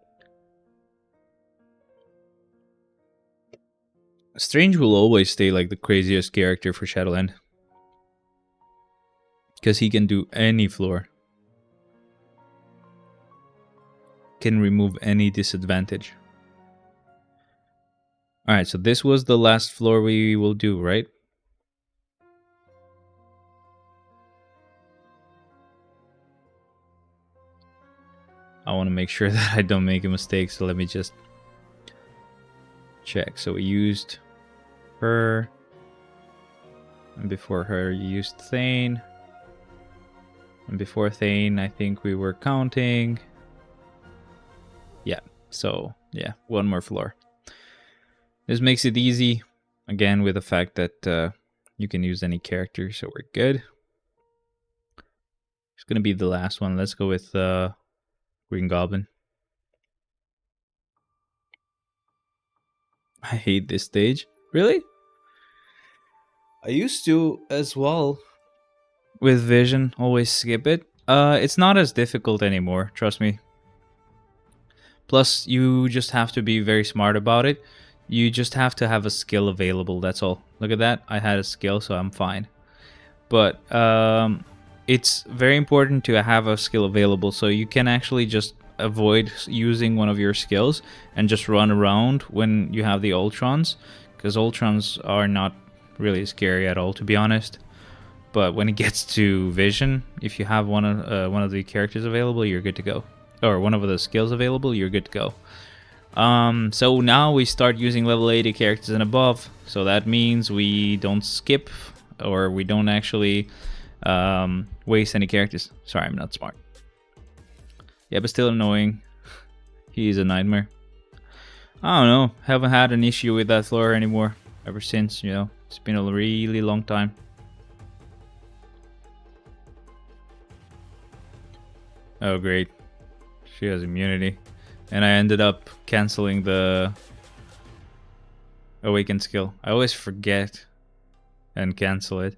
Strange will always stay like the craziest character for Shadowland. Because he can do any floor. Can remove any disadvantage. Alright, so this was the last floor we will do, right? I want to make sure that I don't make a mistake, so let me just check. So we used her, and before her you used Thane, and before Thane I think we were counting. Yeah, so yeah, 1 more floor. This makes it easy, again, with the fact that you can use any character, so we're good. It's gonna be the last one. Let's go with Green Goblin. I hate this stage. Really? I used to as well. With Vision, always skip it. It's not as difficult anymore, trust me. Plus, you just have to be very smart about it. You just have to have a skill available, that's all. Look at that, I had a skill, so I'm fine. But it's very important to have a skill available, so you can actually just avoid using one of your skills and just run around when you have the Ultrons, because Ultrons are not really scary at all, to be honest. But when it gets to Vision, if you have one of the characters available, you're good to go. Or one of the skills available, you're good to go. So now we start using level 80 characters and above. So that means we don't skip, or we don't actually waste any characters. Sorry, I'm not smart. Yeah, but still annoying. He's a nightmare. I don't know. Haven't had an issue with that floor anymore ever since, you know. It's been a really long time. Oh, great. She has immunity. And I ended up canceling the Awaken skill. I always forget and cancel it.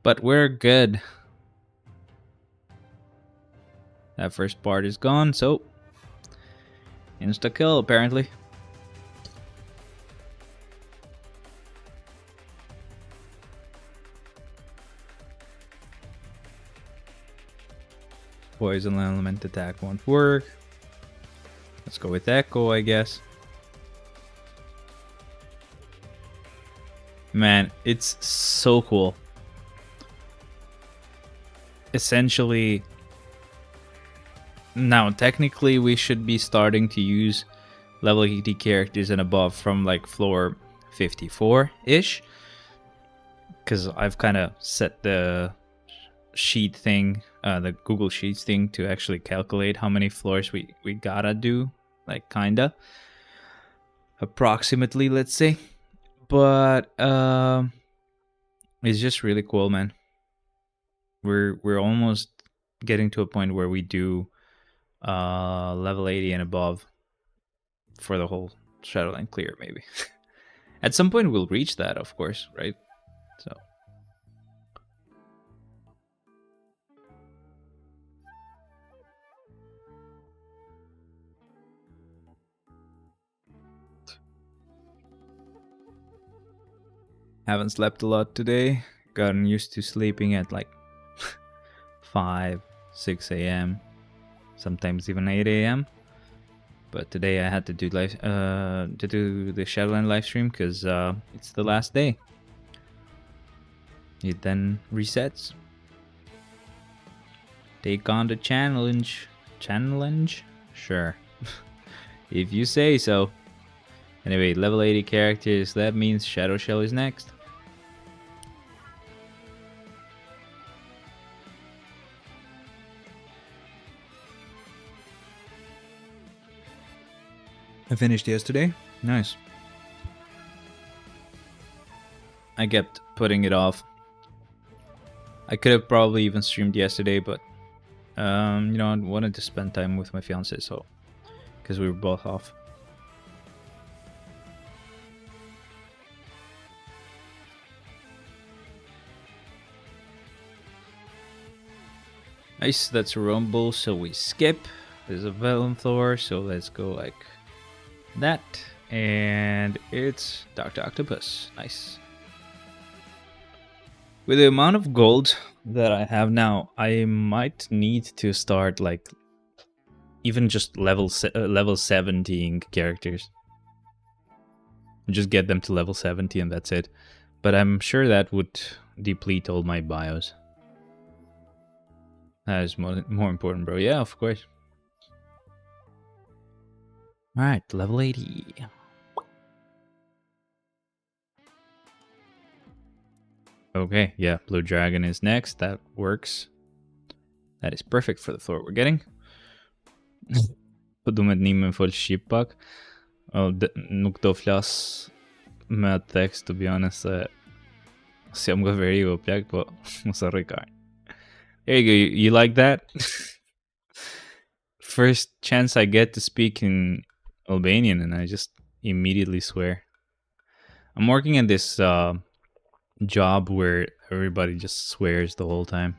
But we're good. That first part is gone, so insta-kill apparently. Poison element attack won't work. Let's go with Echo, I guess. Man, it's so cool. Essentially, now technically we should be starting to use level 80 characters and above from like floor 54-ish. Because I've kind of set the sheet thing, the Google Sheets thing, to actually calculate how many floors we gotta do, like kinda, approximately, let's say. But it's just really cool, man. We're almost getting to a point where we do level 80 and above for the whole Shadowland clear, maybe. At some point we'll reach that, of course, right? So haven't slept a lot today. Gotten used to sleeping at like 5, 6 a.m. Sometimes even 8 a.m. But today I had to do the Shadowland live stream because it's the last day. It then resets. Take on the challenge. Challenge? Sure. If you say so. Anyway, level 80 characters. That means Shadow Shell is next. I finished yesterday. Nice. I kept putting it off. I could have probably even streamed yesterday, but you know, I wanted to spend time with my fiance, so because we were both off. Nice, that's a rumble, so we skip. There's a Velenthor, so let's go like that. And it's Dr. Octopus. Nice. With the amount of gold that I have now, I might need to start like even just level 70 characters. Just get them to level 70 and that's it. But I'm sure that would deplete all my bios. That is more important, bro. Yeah, of course. Alright, level 80. Okay, yeah, Blue Dragon is next. That works. That is perfect for the Thor we're getting. Подумать ними full shipback. Nuk do flas me text, to be honest. Si jam go veri go plak, po mos harroj ka. There you go. You like that? First chance I get to speak in Albanian and I just immediately swear. I'm working at this job where everybody just swears the whole time.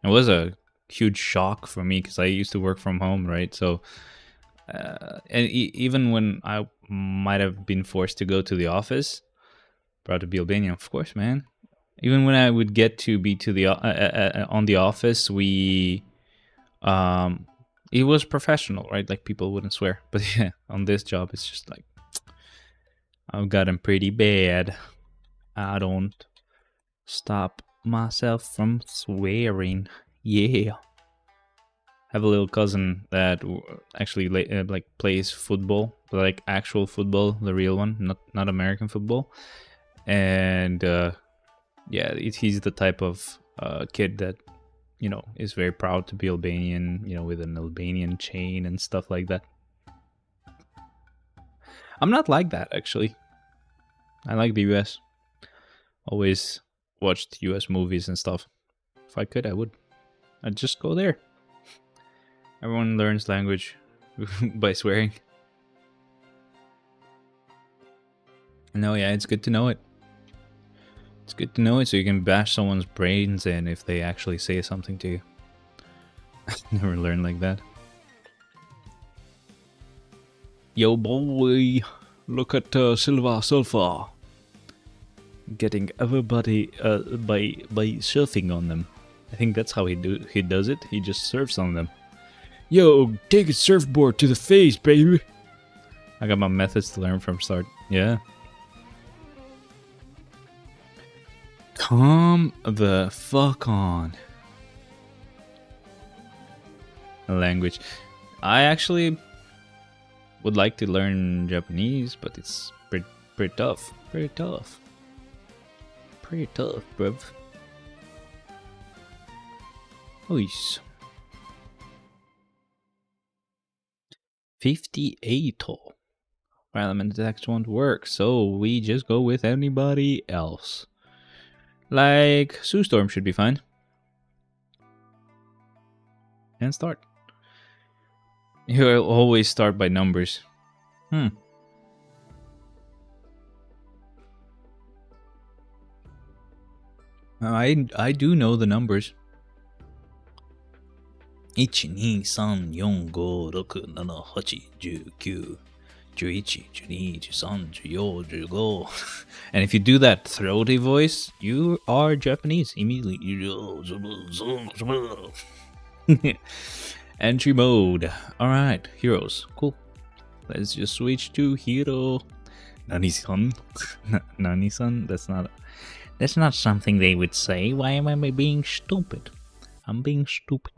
It was a huge shock for me because I used to work from home, right? So, and even when I might have been forced to go to the office, proud to be Albanian, of course, man. Even when I would get to be to the on the office, we it was professional, right? Like people wouldn't swear. But yeah, on this job, it's just like I've gotten pretty bad. I don't stop myself from swearing. Yeah. I have a little cousin that actually like plays football, like actual football, the real one, not American football. And yeah, he's the type of kid that, you know, is very proud to be Albanian, you know, with an Albanian chain and stuff like that. I'm not like that, actually. I like the US. Always watched US movies and stuff. If I could, I would. I'd just go there. Everyone learns language by swearing. No, yeah, it's good to know it. It's good to know it so you can bash someone's brains in if they actually say something to you. Never learned like that. Yo boy, look at Silva Sulfur. Getting everybody by surfing on them. I think that's how he does it. He just surfs on them. Yo, take a surfboard to the face, baby. I got my methods to learn from start. Yeah. Come the fuck on. A language. I actually would like to learn Japanese, but it's pretty tough. Pretty tough, bruv. Nice. 58. Well, element attacks won't work, so we just go with anybody else. Like, Sue Storm should be fine. And start. You always start by numbers. I do know the numbers. 1, 2, 3, 4, 5, 6, 7, 8, 19, 11, 12, 13, 14, 15. And if you do that throaty voice, you are Japanese immediately. Entry mode. Alright, heroes. Cool. Let's just switch to hero. Nani-san? Nani-san? That's not something they would say. Why am I being stupid? I'm being stupid.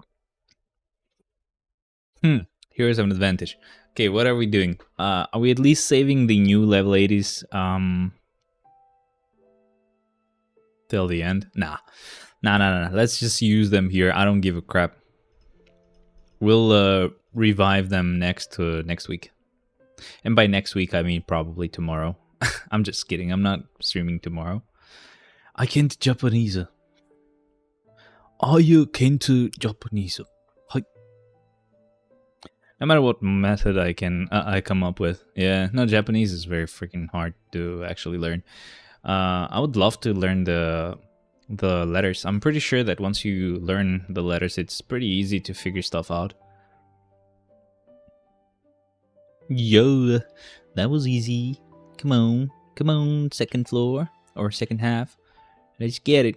Heroes have an advantage. Okay, what are we doing? Are we at least saving the new level 80s till the end? Nah. Let's just use them here. I don't give a crap. We'll revive them next week. And by next week, I mean probably tomorrow. I'm just kidding. I'm not streaming tomorrow. I can't Japanese. Are you can't Japanese? No matter what method I come up with. Yeah, no, Japanese is very freaking hard to actually learn. I would love to learn the letters. I'm pretty sure that once you learn the letters, it's pretty easy to figure stuff out. Yo, that was easy. Come on, second floor or second half. Let's get it.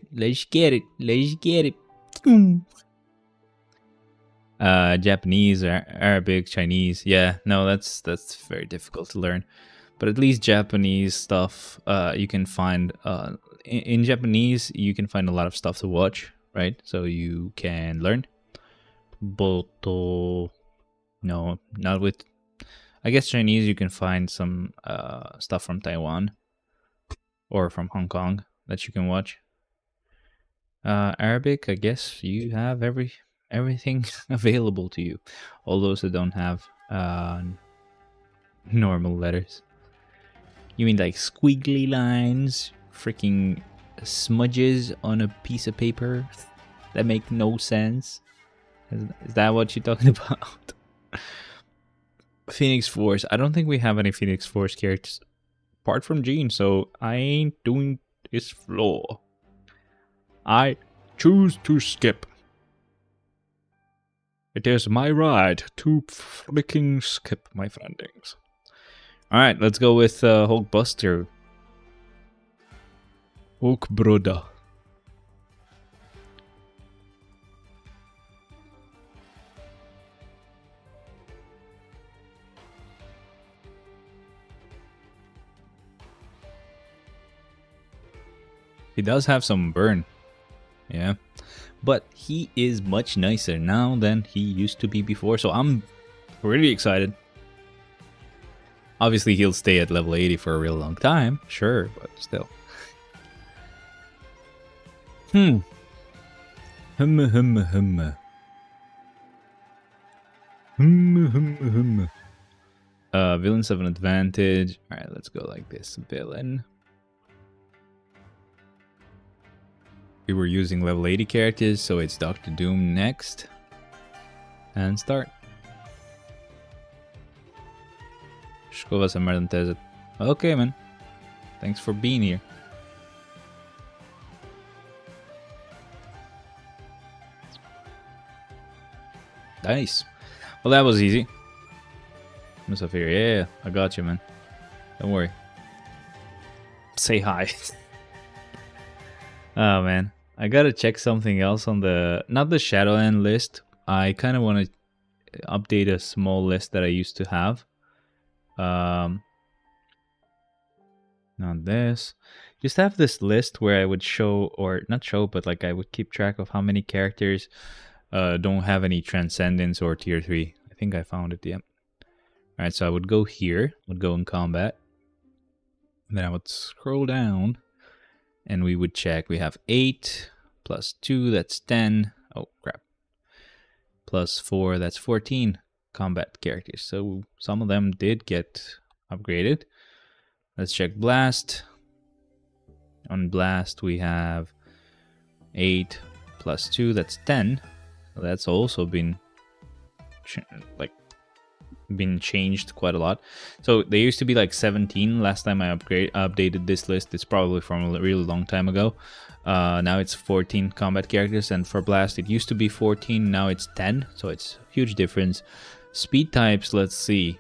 Japanese, Arabic, Chinese. Yeah, no, that's very difficult to learn. But at least Japanese stuff, you can find in Japanese, you can find a lot of stuff to watch, right? So you can learn. But no, not with. I guess Chinese, you can find some stuff from Taiwan or from Hong Kong that you can watch. Arabic, I guess you have everything available to you. All those that don't have normal letters. You mean like squiggly lines, freaking smudges on a piece of paper that make no sense? Is that what you're talking about? Phoenix Force. I don't think we have any Phoenix Force characters apart from Jean, so I ain't doing this floor. I choose to skip. It is my right to freaking skip, my friendings. Alright, let's go with Hulkbuster. Hulkbroda. He does have some burn. Yeah. But he is much nicer now than he used to be before, so I'm really excited. Obviously, he'll stay at level 80 for a real long time, sure, but still. Villains have an advantage. Alright, let's go like this. Villain. We were using level 80 characters, so it's Dr. Doom next. And start. Szkoła sa merda. Okay, man. Thanks for being here. Nice. Well, that was easy. Musafir, yeah, I got you, man. Don't worry. Say hi. Oh, man. I gotta check something else on the... Not the Shadowland list. I kind of want update a small list that I used to have. Not this. Just have this list where I would show, or not show, but like I would keep track of how many characters don't have any transcendence or tier 3. I think I found it, yeah. Alright, so I would go here, would go in combat. And then I would scroll down and we would check. We have 8 plus 2, that's 10. Oh, crap. Plus 4, that's 14 combat characters. So some of them did get upgraded. Let's check Blast. On Blast, we have 8 plus 2, that's 10. So that's also been changed quite a lot. So they used to be like 17 last time I updated this list. It's probably from a really long time ago. Now it's 14 combat characters, and for Blast it used to be 14, now it's 10, so it's a huge difference. Speed types, let's see.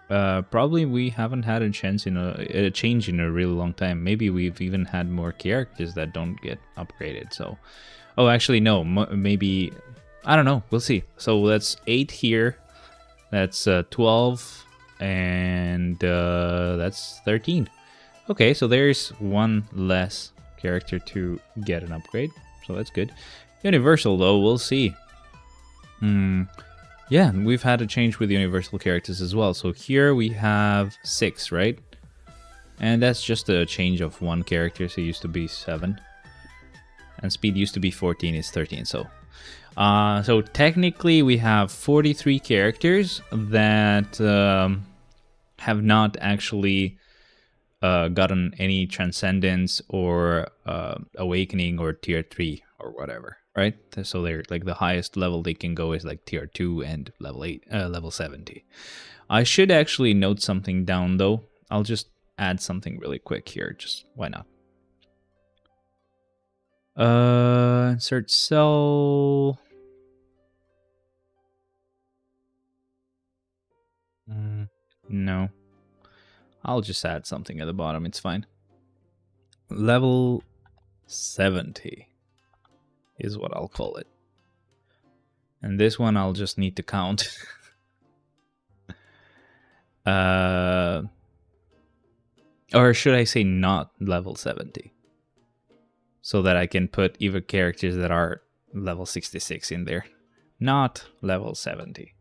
Probably we haven't had a change in a really long time. Maybe we've even had more characters that don't get upgraded. So, oh, actually no, maybe, I don't know. We'll see. So that's 8 here. That's 12, and that's 13. Okay, so there's one less character to get an upgrade, so that's good. Universal, though, we'll see. Yeah, we've had a change with universal characters as well. So here we have 6, right? And that's just a change of one character, so it used to be 7. And speed used to be 14, it's 13, so... so technically we have 43 characters that have not actually gotten any transcendence or awakening or tier 3 or whatever, right? So they're like the highest level they can go is like tier 2 and level 70. I should actually note something down though. I'll just add something really quick here, just why not? Insert cell. No. I'll just add something at the bottom, it's fine. Level 70 is what I'll call it. And this one I'll just need to count. Or should I say not level 70? So that I can put even characters that are level 66 in there. Not level 70.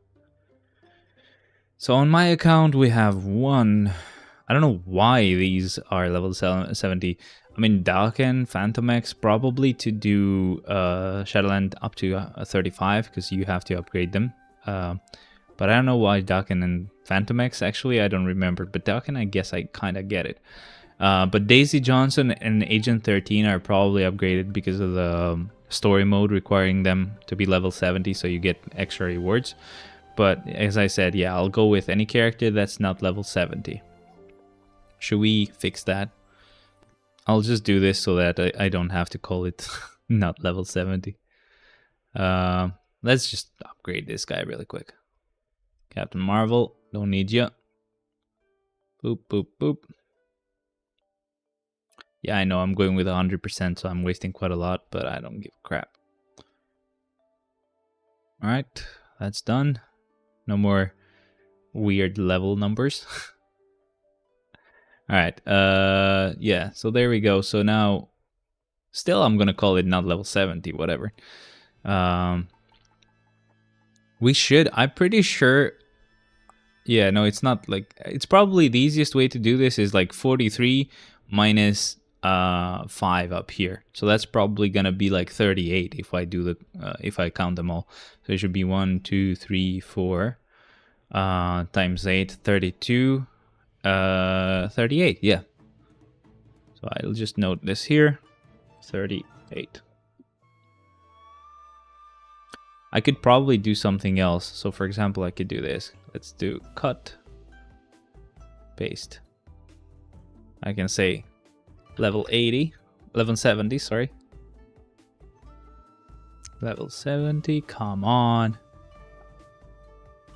So on my account we have one. I don't know why these are level 70. I mean, Daken, Phantom X, probably to do Shadowland up to 35, because you have to upgrade them. But I don't know why Daken and Phantom X, actually, I don't remember. But Daken, I guess I kind of get it. But Daisy Johnson and Agent 13 are probably upgraded because of the story mode requiring them to be level 70, so you get extra rewards. But as I said, yeah, I'll go with any character that's not level 70. Should we fix that? I'll just do this so that I don't have to call it not level 70. Let's just upgrade this guy really quick. Captain Marvel, don't need you. Boop, boop, boop. Yeah, I know I'm going with 100%, so I'm wasting quite a lot, but I don't give a crap. Alright, that's done. No more weird level numbers. Alright, yeah, so there we go. So now, still I'm gonna call it not level 70, whatever. We should, I'm pretty sure, yeah, no, it's not like, it's probably the easiest way to do this is like 43 minus 5 up here. So that's probably gonna be like 38 if I do the, if I count them all. So it should be 1, 2, 3, 4, times 8, 32. 38, yeah. So I'll just note this here, 38. I could probably do something else. So for example, I could do this. Let's do cut, paste. I can say level 80, level 70, sorry. Level 70, come on.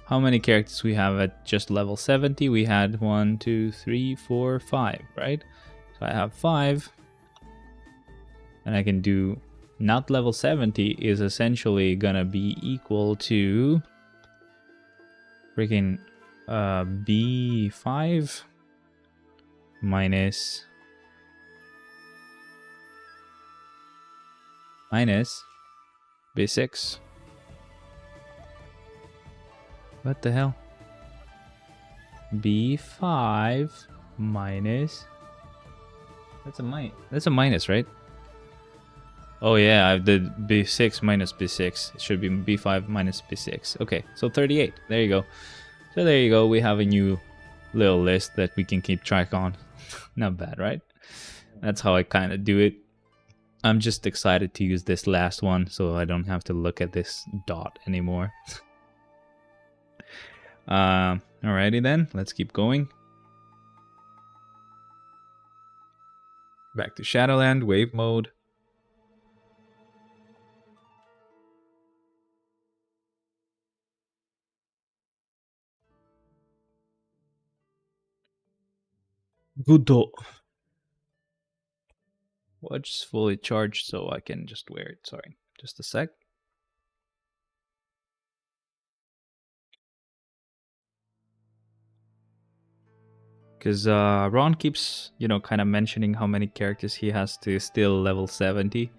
How many characters we have at just level 70? We had 1, 2, 3, 4, 5, right? So I have 5. And I can do not level 70 is essentially gonna be equal to freaking B5 minus B6. What the hell? B5 minus... That's a minus, right? Oh yeah, I did B6 minus B6. It should be B5 minus B6. Okay, so 38. There you go. So there you go. We have a new little list that we can keep track on. Not bad, right? That's how I kind of do it. I'm just excited to use this last one so I don't have to look at this dot anymore. Alrighty then, let's keep going. Back to Shadowland, wave mode. Good. Watch is fully charged so I can just wear it. Sorry, just a sec. Because Ron keeps, kind of mentioning how many characters he has to still level 70.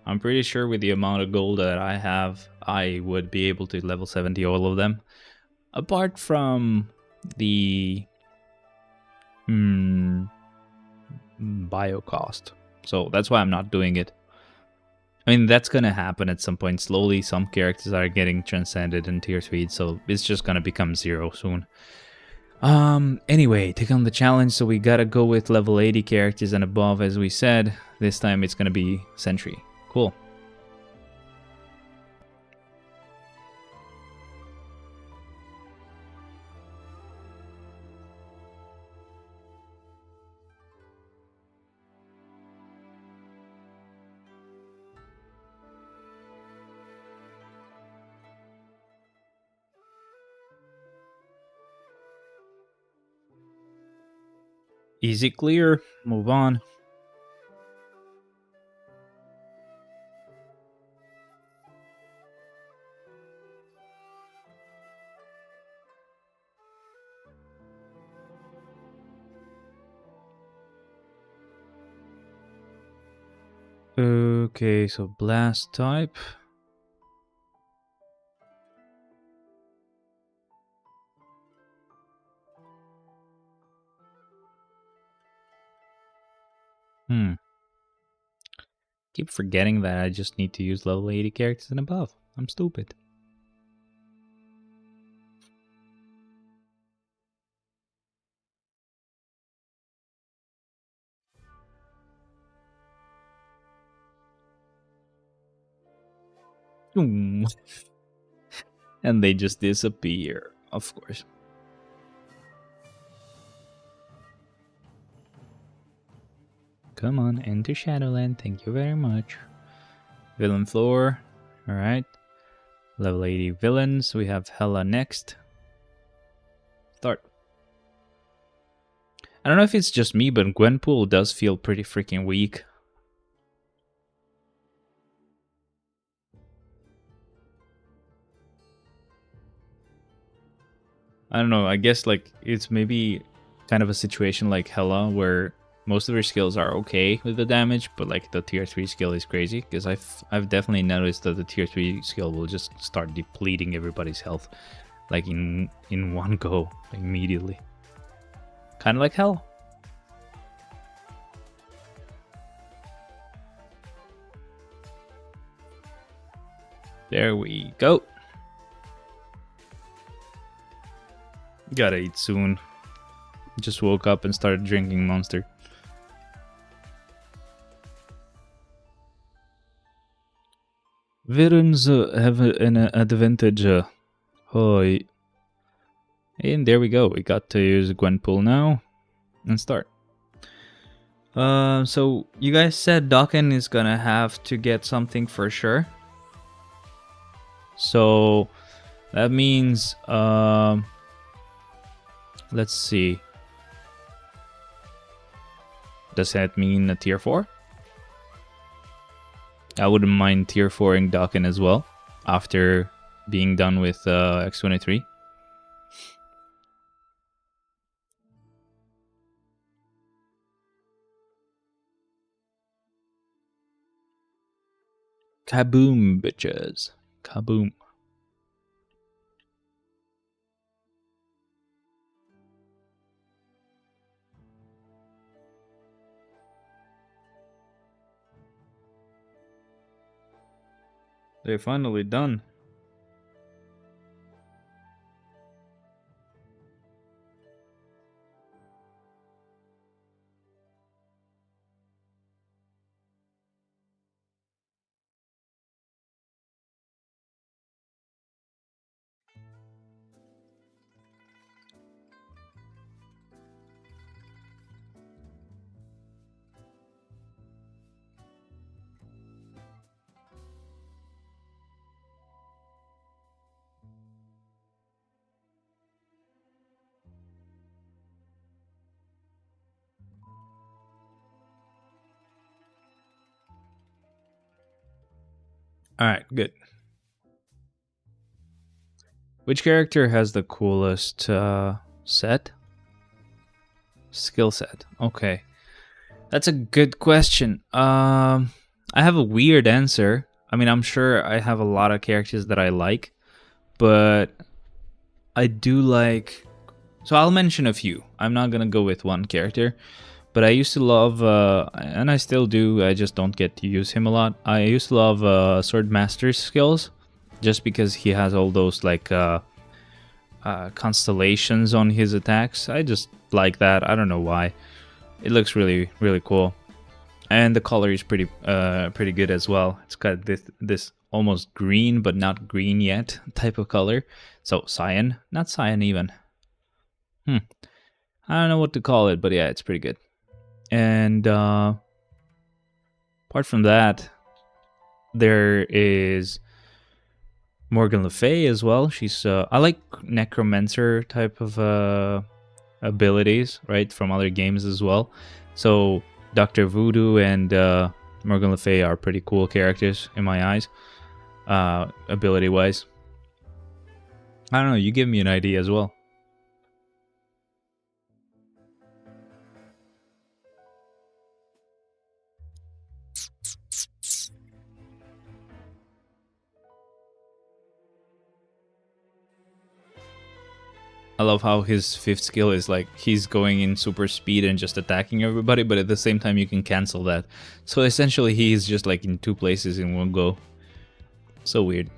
I'm pretty sure with the amount of gold that I have, I would be able to level 70 all of them. Apart from the bio cost. So that's why I'm not doing it. I mean, that's going to happen at some point. Slowly, some characters are getting transcended in tier 3, so it's just going to become 0 soon. Anyway, take on the challenge, so we gotta go with level 80 characters and above, as we said. This time it's gonna be Sentry. Cool. Easy clear. Move on. Okay, so blast type. Keep forgetting that I just need to use level 80 characters and above. I'm stupid. And they just disappear, of course. Come on, enter Shadowland. Thank you very much. Villain floor. Alright. Level 80 villains. We have Hela next. Start. I don't know if it's just me, but Gwenpool does feel pretty freaking weak. I don't know, I guess like it's maybe kind of a situation like Hela where most of her skills are okay with the damage, but like the tier 3 skill is crazy, because I've definitely noticed that the tier 3 skill will just start depleting everybody's health like in one go immediately. Kind of like Hela. There we go. Gotta eat soon. Just woke up and started drinking Monster. Villains have an advantage. And there we go. We got to use Gwenpool now and start. So you guys said Daken is gonna have to get something for sure. So that means let's see. Does that mean a tier 4? I wouldn't mind tier 4ing Daken as well after being done with X23. Kaboom, bitches. Kaboom. They're finally done. All right, good. Which character has the coolest set? Skill set. Okay. That's a good question. I have a weird answer. I mean, I'm sure I have a lot of characters that I like, but I do like... So I'll mention a few. I'm not gonna go with one character, but I used to love, and I still do, I just don't get to use him a lot. I used to love Swordmaster's skills, just because he has all those, like, constellations on his attacks. I just like that. I don't know why. It looks really, really cool. And the color is pretty good as well. It's got this almost green, but not green yet type of color. So cyan, not cyan even. I don't know what to call it, but yeah, it's pretty good. And apart from that, there is Morgan Le Fay as well. She's I like necromancer type of abilities, right, from other games as well. So Dr. Voodoo and Morgan Le Fay are pretty cool characters in my eyes, ability wise. I don't know, you give me an idea as well. I love how his fifth skill is like he's going in super speed and just attacking everybody, but at the same time you can cancel that. So essentially he's just like in two places in one go. So weird.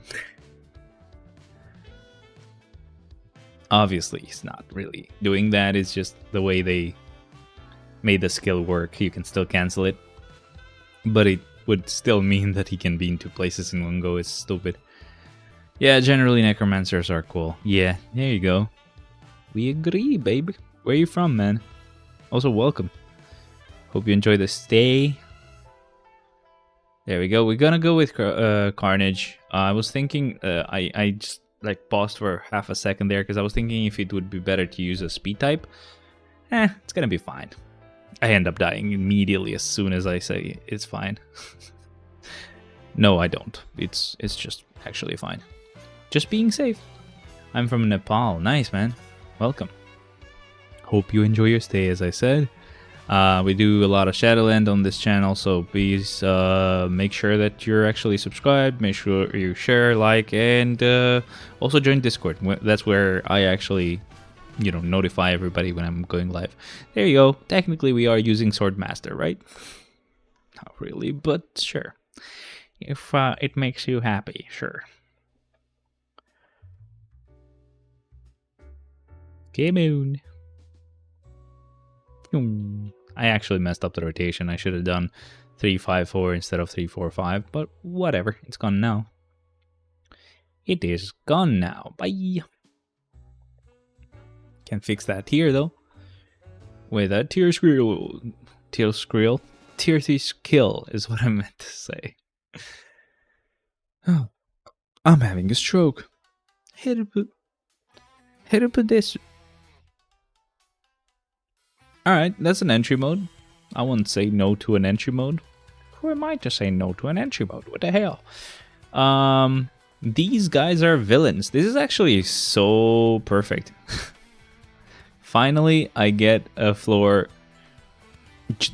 Obviously he's not really doing that, it's just the way they made the skill work. You can still cancel it, but it would still mean that he can be in two places in one go. It's stupid. Yeah, generally necromancers are cool. Yeah, there you go. We agree, baby. Where are you from, man? Also, welcome. Hope you enjoy the stay. There we go. We're gonna go with Carnage. I was thinking, I just like paused for half a second there because I was thinking if it would be better to use a speed type. It's gonna be fine. I end up dying immediately as soon as I say it's fine. No, I don't. It's just actually fine. Just being safe. I'm from Nepal. Nice, man. Welcome. Hope you enjoy your stay, as I said. We do a lot of Shadowland on this channel, so please make sure that you're actually subscribed. Make sure you share, like, and also join Discord. That's where I actually, notify everybody when I'm going live. There you go. Technically, we are using Swordmaster, right? Not really, but sure. If it makes you happy, sure. Game moon. I actually messed up the rotation. I should have done 3-5-4 instead of 3-4-5, but whatever. It's gone now. It is gone now. Bye. Can fix that here though. With a tear skill is what I meant to say. Oh, I'm having a stroke. Hit up this. Alright, that's an entry mode. I wouldn't say no to an entry mode. Who am I to say no to an entry mode? What the hell? These guys are villains. This is actually so perfect. Finally, I get a floor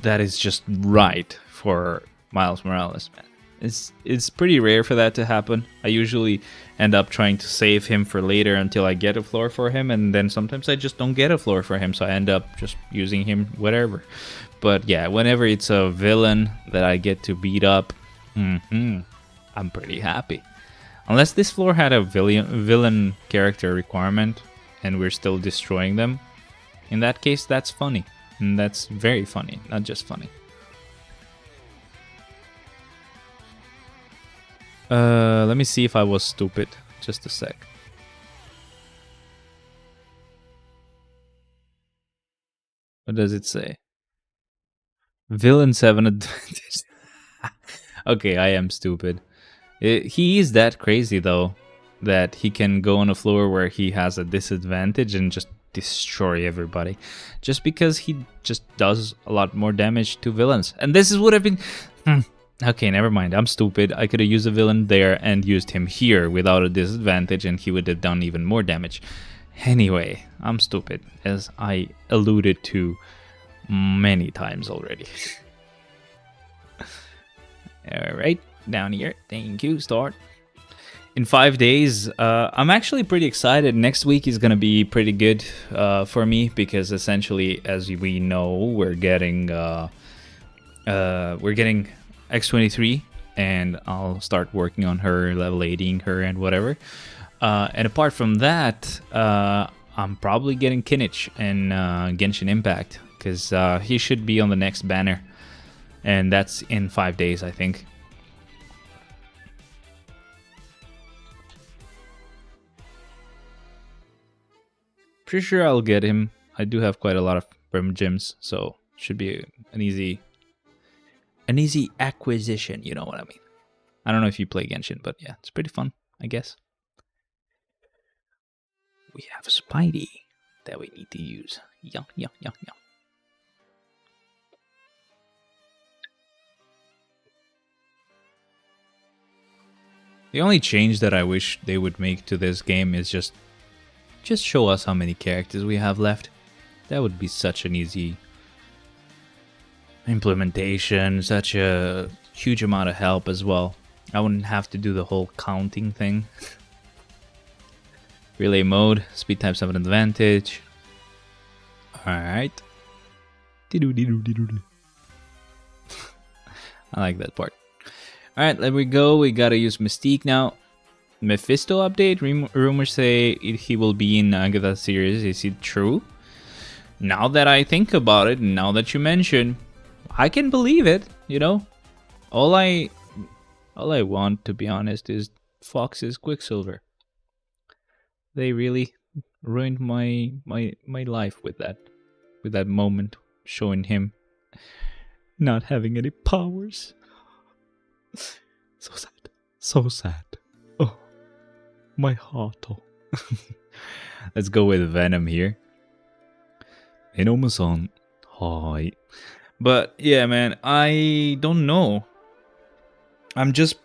that is just right for Miles Morales, man. It's pretty rare for that to happen. I usually end up trying to save him for later until I get a floor for him, and then sometimes I just don't get a floor for him, so I end up just using him whatever. But yeah, whenever it's a villain that I get to beat up, I'm pretty happy. Unless this floor had a villain character requirement and we're still destroying them, in that case that's funny. And that's very funny, not just funny. Let me see if I was stupid. Just a sec. What does it say? Villain 7 advantage. Okay, I am stupid. He is that crazy though, that he can go on a floor where he has a disadvantage and just destroy everybody. Just because he just does a lot more damage to villains. And this would have been... Okay, never mind. I'm stupid. I could have used a villain there and used him here without a disadvantage, and he would have done even more damage. Anyway, I'm stupid, as I alluded to many times already. Alright, down here. Thank you, start. In 5 days, I'm actually pretty excited. Next week is going to be pretty good for me, because essentially, as we know, we're getting X23, and I'll start working on her, level 80ing her and whatever. And apart from that, I'm probably getting Kinich and Genshin Impact, because he should be on the next banner. And that's in 5 days, I think. Pretty sure I'll get him. I do have quite a lot of Brim gems, so should be an easy acquisition, you know what I mean. I don't know if you play Genshin, but yeah, it's pretty fun, I guess. We have a Spidey that we need to use. Yeah. The only change that I wish they would make to this game is just show us how many characters we have left. That would be such an easy implementation, such a huge amount of help as well. I wouldn't have to do the whole counting thing. Relay mode, speed types have an advantage. Alright. I like that part. Alright, there we go. We gotta use Mystique now. Mephisto update. Rumors say he will be in Agatha series. Is it true? Now that I think about it, now that you mention, I can believe it, you know. All I want, to be honest, is Fox's Quicksilver. They really ruined my life with that moment, showing him not having any powers. So sad. Oh, my heart. Let's go with Venom here. Venom-san. Hi. But yeah, man, I don't know. I'm just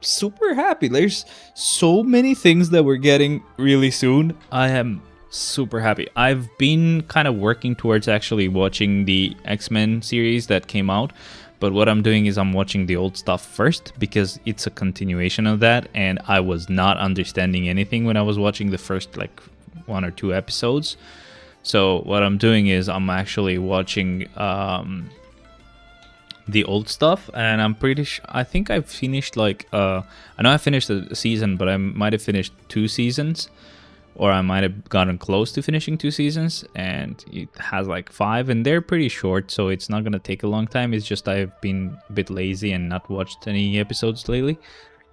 super happy. There's so many things that we're getting really soon. I am super happy. I've been kind of working towards actually watching the X-Men series that came out. But what I'm doing is I'm watching the old stuff first, because it's a continuation of that, and I was not understanding anything when I was watching the first like 1 or 2 episodes. So what I'm doing is I'm actually watching the old stuff, and I'm pretty sure, I think I've finished like I know I finished a season, but I might have finished 2 seasons, or I might have gotten close to finishing 2 seasons, and it has like 5, and they're pretty short, so it's not gonna take a long time. It's just I've been a bit lazy and not watched any episodes lately.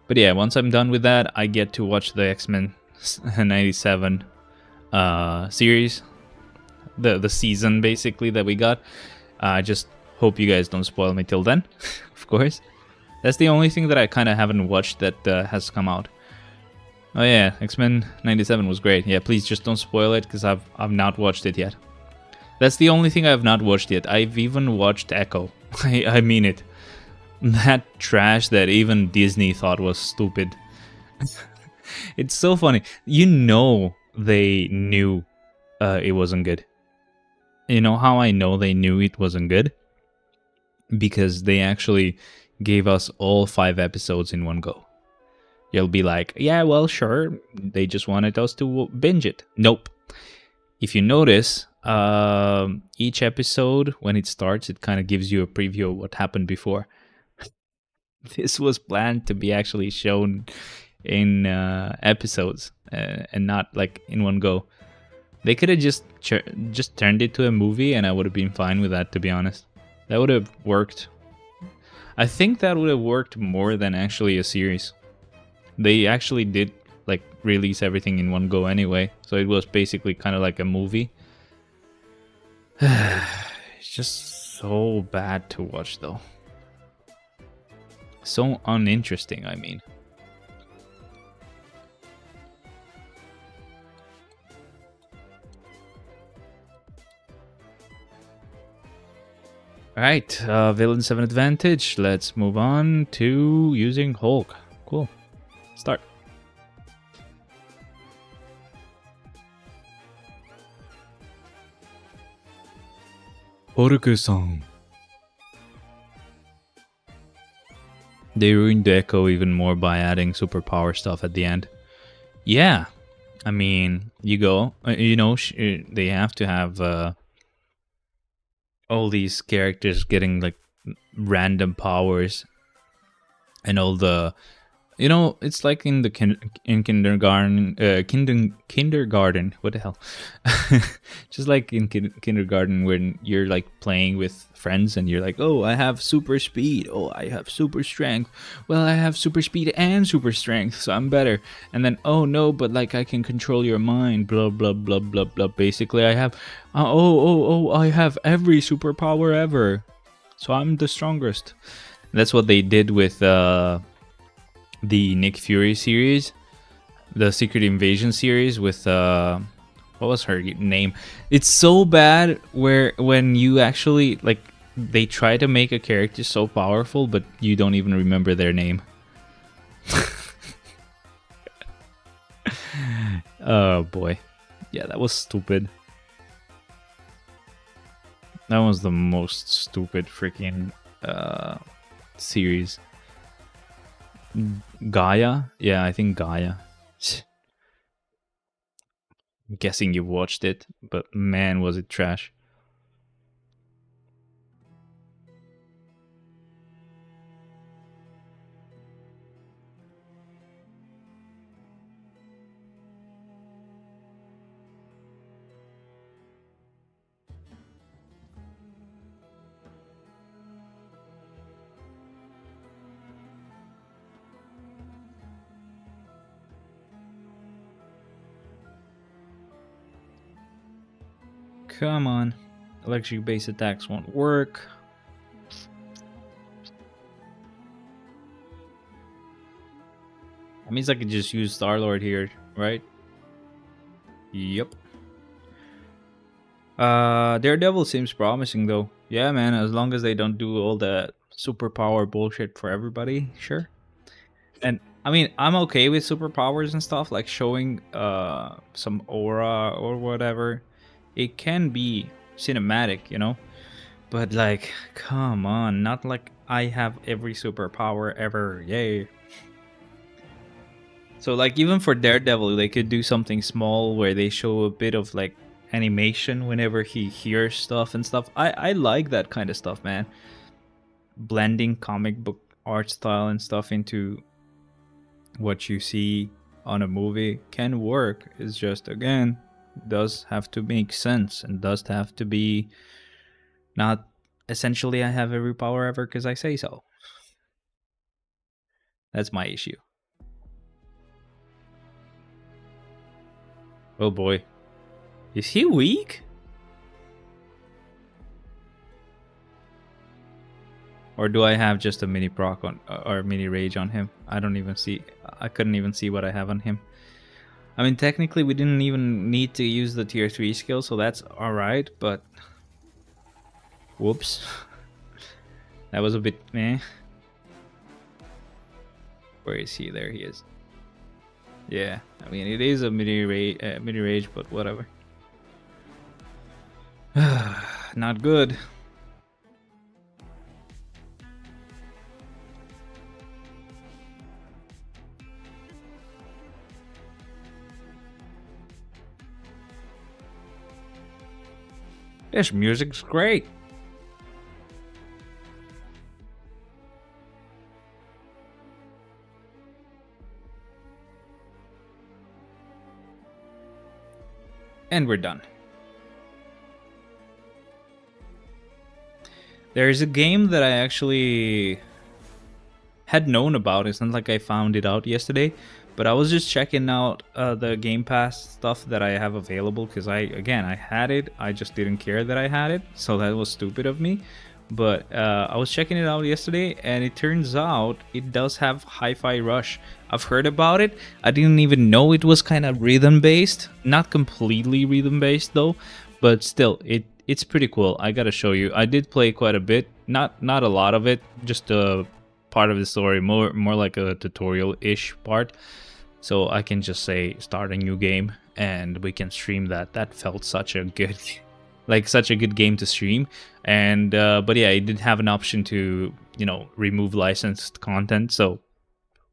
But yeah, once I'm done with that, I get to watch the X-Men 97 series, the season basically that we got. I just hope you guys don't spoil me till then, of course. That's the only thing that I kind of haven't watched that has come out. Oh yeah, X-Men 97 was great. Yeah, please just don't spoil it, because I've not watched it yet. That's the only thing I've not watched yet. I've even watched Echo. I mean it. That trash that even Disney thought was stupid. It's so funny. You know they knew it wasn't good. You know how I know they knew it wasn't good? Because they actually gave us all 5 episodes in one go. You'll be like, yeah, well, sure. They just wanted us to binge it. Nope. If you notice, each episode, when it starts, it kind of gives you a preview of what happened before. This was planned to be actually shown in episodes and not like in one go. They could have just turned it to a movie, and I would have been fine with that, to be honest. That would have worked. I think that would have worked more than actually a series. They actually did like release everything in one go anyway, so it was basically kind of like a movie. It's just so bad to watch, though. So uninteresting, I mean. Alright, villains have an advantage. Let's move on to using Hulk. Cool. Start. Hulk-san. They ruined the Echo even more by adding superpower stuff at the end. Yeah. I mean, you go, they have to have all these characters getting like random powers and all the, it's like in the kindergarten, kindergarten, what the hell? Just like in kindergarten when you're like playing with friends and you're like, oh, I have super speed, oh, I have super strength, well, I have super speed and super strength, so I'm better. And then, oh no, but like I can control your mind, blah blah blah blah blah. Basically I have I have every superpower ever, so I'm the strongest. That's what they did with the Nick Fury series, the Secret Invasion series with what was her name? It's so bad when you actually like they try to make a character so powerful, but you don't even remember their name. Oh boy, yeah, that was stupid. That was the most stupid freaking series. Gaia? Yeah, I think Gaia. I'm guessing you watched it, but man, was it trash. Come on. Electric base attacks won't work. That means I could just use Star-Lord here, right? Yep. Daredevil seems promising though. Yeah, man, as long as they don't do all that superpower bullshit for everybody, sure. And I mean, I'm okay with superpowers and stuff, like showing some aura or whatever. It can be cinematic, But like, come on, not like I have every superpower ever, yay. So like even for Daredevil, they could do something small where they show a bit of like animation whenever he hears stuff and stuff. I like that kind of stuff, man. Blending comic book art style and stuff into what you see on a movie can work. It's just, again, does have to make sense and does have to be not essentially I have every power ever because I say so. That's my issue. Oh boy. Is he weak? Or do I have just a mini proc on or mini rage on him? I don't even see. I couldn't even see what I have on him. I mean, technically, we didn't even need to use the tier 3 skill, so that's alright, but... Whoops. That was a bit meh. Where is he? There he is. Yeah, I mean, it is a mini rage, but whatever. Not good. This music's great. And we're done. There's a game that I actually had known about. It's not like I found it out yesterday, but I was just checking out the Game Pass stuff that I have available because I had it. I just didn't care that I had it, so that was stupid of me. But I was checking it out yesterday, and it turns out it does have Hi-Fi Rush. I've heard about it. I didn't even know it was kind of rhythm-based. Not completely rhythm-based, though, but still, it's pretty cool. I gotta show you. I did play quite a bit. Not a lot of it, just a part of the story, more like a tutorial-ish part. So I can just say, start a new game, and we can stream that. That felt such a good... such a good game to stream. And but yeah, it did have an option to remove licensed content, so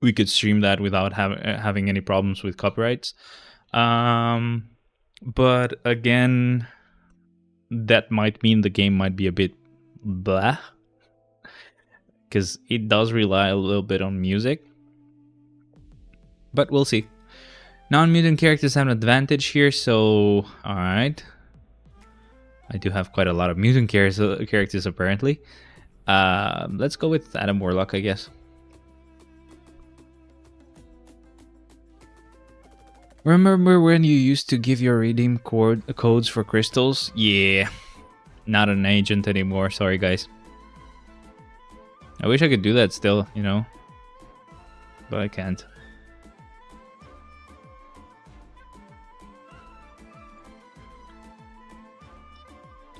we could stream that without having any problems with copyrights. But again, that might mean the game might be a bit blah, because it does rely a little bit on music, but we'll see. Non-mutant characters have an advantage here, so alright. I do have quite a lot of mutant characters apparently. Let's go with Adam Warlock, I guess. Remember when you used to give your redeem codes for crystals? Yeah, not an agent anymore. Sorry, guys. I wish I could do that still, but I can't.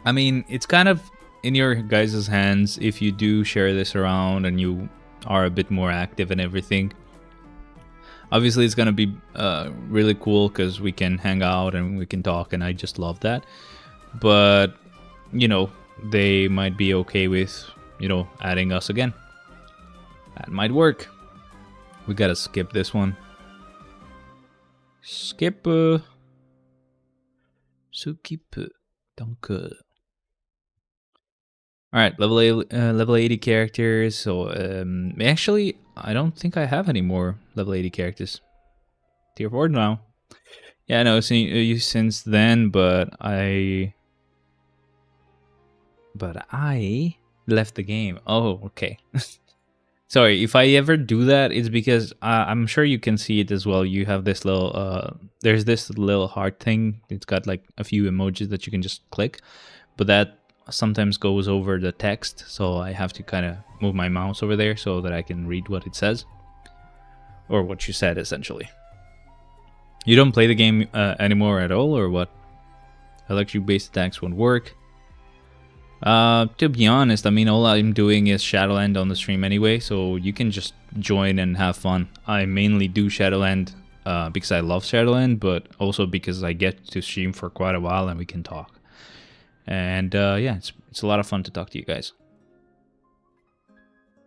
I mean, it's kind of in your guys' hands if you do share this around and you are a bit more active and everything. Obviously, it's going to be really cool because we can hang out and we can talk, and I just love that. But, they might be okay with, adding us again. That might work. We got to skip this one. Skip. Skip. Danke. Alright, level 80 characters. So, actually, I don't think I have any more level 80 characters. Tier 4 now. Yeah, no, seen you since then, but I left the game. Oh, okay. Sorry, if I ever do that, it's because I'm sure you can see it as well. You have this little, there's this little heart thing. It's got like a few emojis that you can just click, but that sometimes goes over the text, so I have to kind of move my mouse over there so that I can read what it says, or what you said, essentially. You don't play the game anymore at all, or what? Electric-based attacks won't work. To be honest, I mean, all I'm doing is Shadowland on the stream anyway, so you can just join and have fun. I mainly do Shadowland because I love Shadowland, but also because I get to stream for quite a while and we can talk. And yeah, it's a lot of fun to talk to you guys.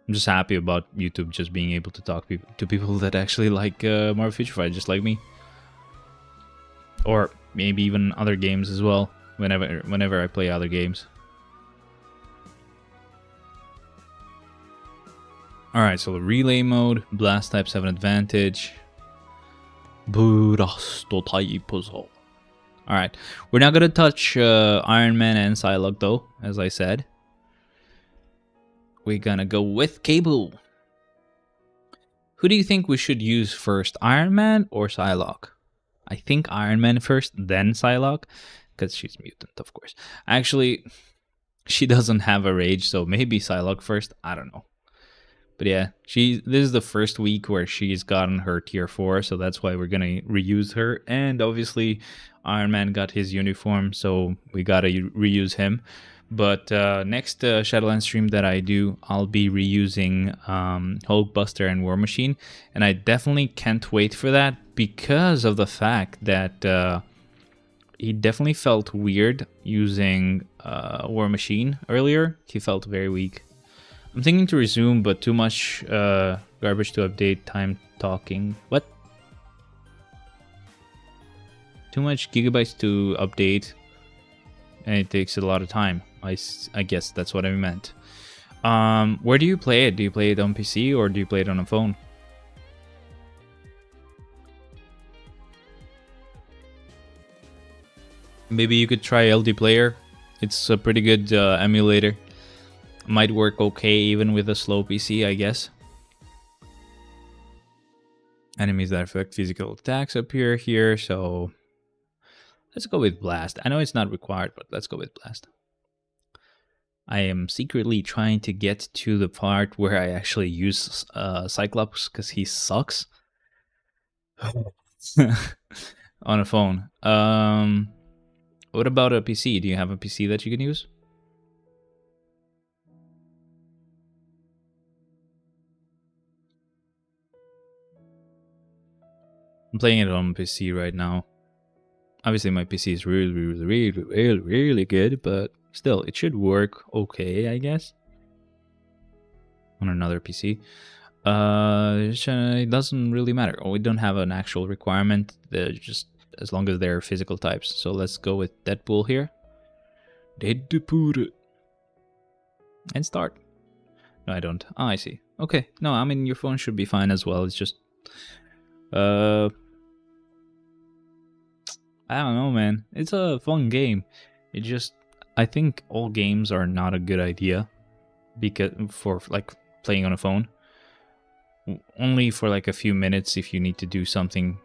I'm just happy about YouTube just being able to talk to people that actually like Marvel Future Fight, just like me. Or maybe even other games as well, whenever I play other games. Alright, so the relay mode, blast types have an advantage. Alright, we're not going to touch Iron Man and Psylocke though, as I said. We're going to go with Cable. Who do you think we should use first, Iron Man or Psylocke? I think Iron Man first, then Psylocke, because she's mutant, of course. Actually, she doesn't have a rage, so maybe Psylocke first, I don't know. But yeah, this is the first week where she's gotten her tier 4, so that's why we're gonna reuse her. And obviously, Iron Man got his uniform, so we gotta reuse him. But next Shadowland stream that I do, I'll be reusing Hulkbuster and War Machine, and I definitely can't wait for that because of the fact that he definitely felt weird using War Machine earlier. He felt very weak. I'm thinking to resume, but too much garbage to update, time talking. What? Too much gigabytes to update. and it takes a lot of time. I guess that's what I meant. Where do you play it? Do you play it on PC or do you play it on a phone? Maybe you could try LD Player. It's a pretty good emulator. Might work okay even with a slow PC, I guess. Enemies that affect physical attacks appear here, so let's go with Blast. I know it's not required, but let's go with Blast. I am secretly trying to get to the part where I actually use Cyclops because he sucks on a phone. What about a PC? Do you have a PC that you can use? I'm playing it on PC right now. Obviously, my PC is really good, but still, it should work okay, I guess. On another PC. It doesn't really matter. We don't have an actual requirement. They're just as long as they're physical types. So let's go with Deadpool here. Deadpool. And start. No, I don't. Oh, I see. Okay. No, I mean, your phone should be fine as well. It's just... I don't know, man. It's a fun game. It just... I think all games are not a good idea. Because for, like, playing on a phone. Only for, like, a few minutes if you need to do something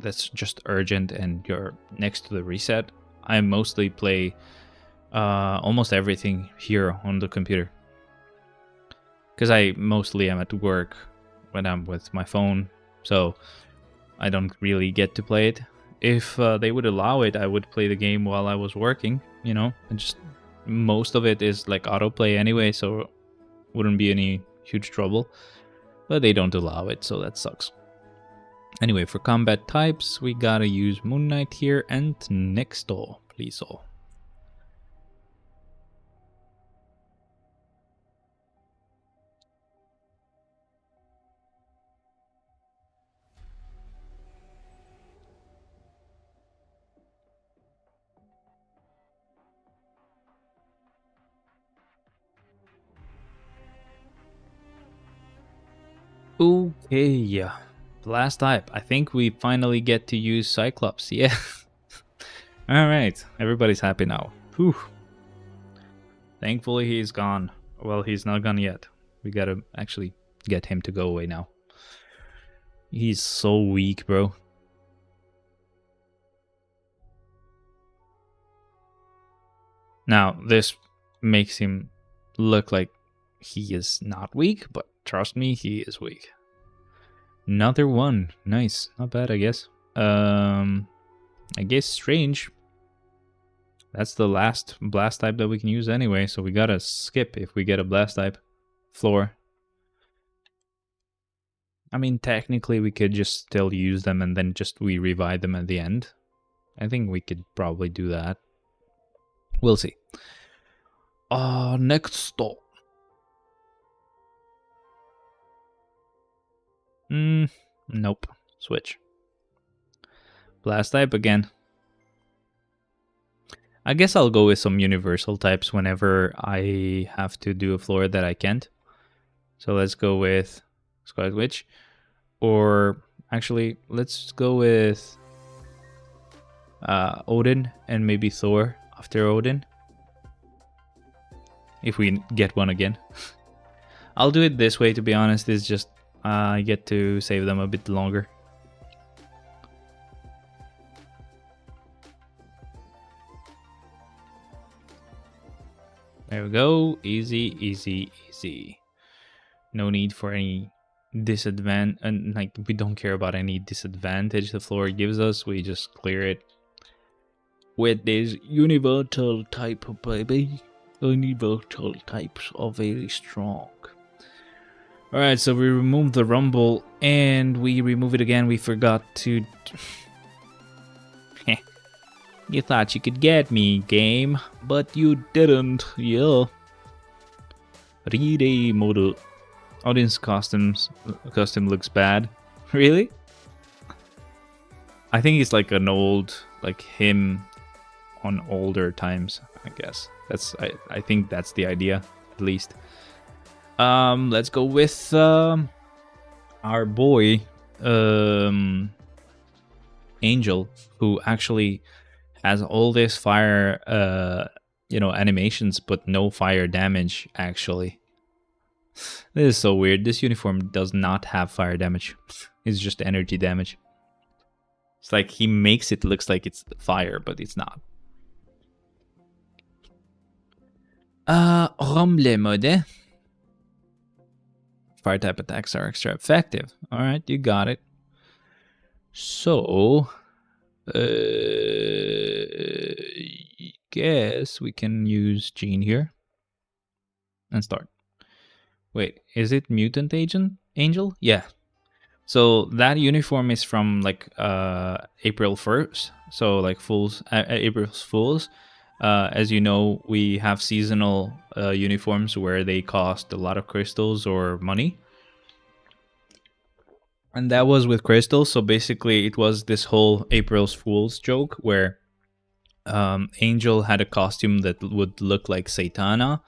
that's just urgent and you're next to the reset. I mostly play almost everything here on the computer. Because I mostly am at work when I'm with my phone. So I don't really get to play it. If they would allow it, I would play the game while I was working, you know, and just most of it is like autoplay anyway, so wouldn't be any huge trouble. But they don't allow it, so that sucks. Anyway, for combat types, we gotta use Moon Knight here and Nextor, please all. Okay, yeah. Blast type. I think we finally get to use Cyclops, yeah. Alright, everybody's happy now. Whew. Thankfully he's gone. Well, he's not gone yet. We gotta actually get him to go away now. He's so weak, bro. Now, this makes him look like he is not weak, but trust me, he is weak. Another one. Nice. Not bad, I guess. I guess Strange. That's the last blast type that we can use anyway, so we gotta skip if we get a blast type floor. I mean, technically we could just still use them and then just we revive them at the end. I think we could probably do that. We'll see. Next stop. Nope. Switch. Blast type again. I guess I'll go with some universal types whenever I have to do a floor that I can't. So let's go with Scarlet Witch. Or actually, let's go with Odin and maybe Thor after Odin. If we get one again. I'll do it this way, to be honest. It's just I get to save them a bit longer. There we go. Easy, easy, easy. No need for any disadvantage. And like, we don't care about any disadvantage the floor gives us. We just clear it with this universal type, baby. Universal types are very strong. Alright, so we removed the rumble and we remove it again. We forgot to... You thought you could get me, game, but you didn't, yeah. Relay model. Audience costume looks bad. Really? I think it's like an old, like him on older times, I guess. I think that's the idea, at least. Let's go with our boy Angel, who actually has all this fire animations but no fire damage actually. This is so weird. This uniform does not have fire damage. It's just energy damage. It's like he makes it looks like it's fire, but it's not. Rumble mode. Fire type attacks are extra effective. Alright, you got it. So guess we can use Gene here and start. Wait, is it Mutant Angel? Yeah. So that uniform is from like April 1st. So like April's Fools. As you know, we have seasonal uniforms where they cost a lot of crystals or money. And that was with crystals. So basically it was this whole April's Fools joke where Angel had a costume that would look like Satana,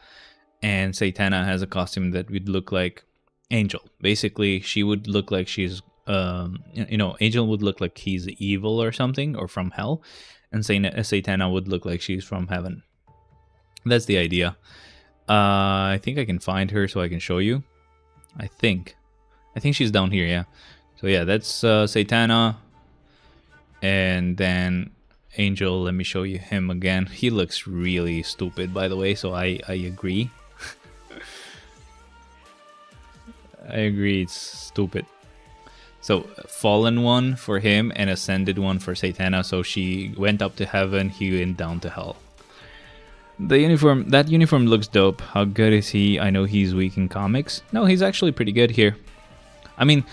and Satana has a costume that would look like Angel. Basically, she would look like she's, Angel would look like he's evil or something, or from hell, and Satana would look like she's from heaven. That's the idea. I think I can find her so I can show you. I think she's down here, yeah. So yeah, that's Satana, and then Angel. Let me show you him again. He looks really stupid, by the way, so I agree. I agree, it's stupid. So fallen one for him and ascended one for Satana. So she went up to heaven, he went down to hell. That uniform looks dope. How good is he? I know he's weak in comics. No, he's actually pretty good here. I mean,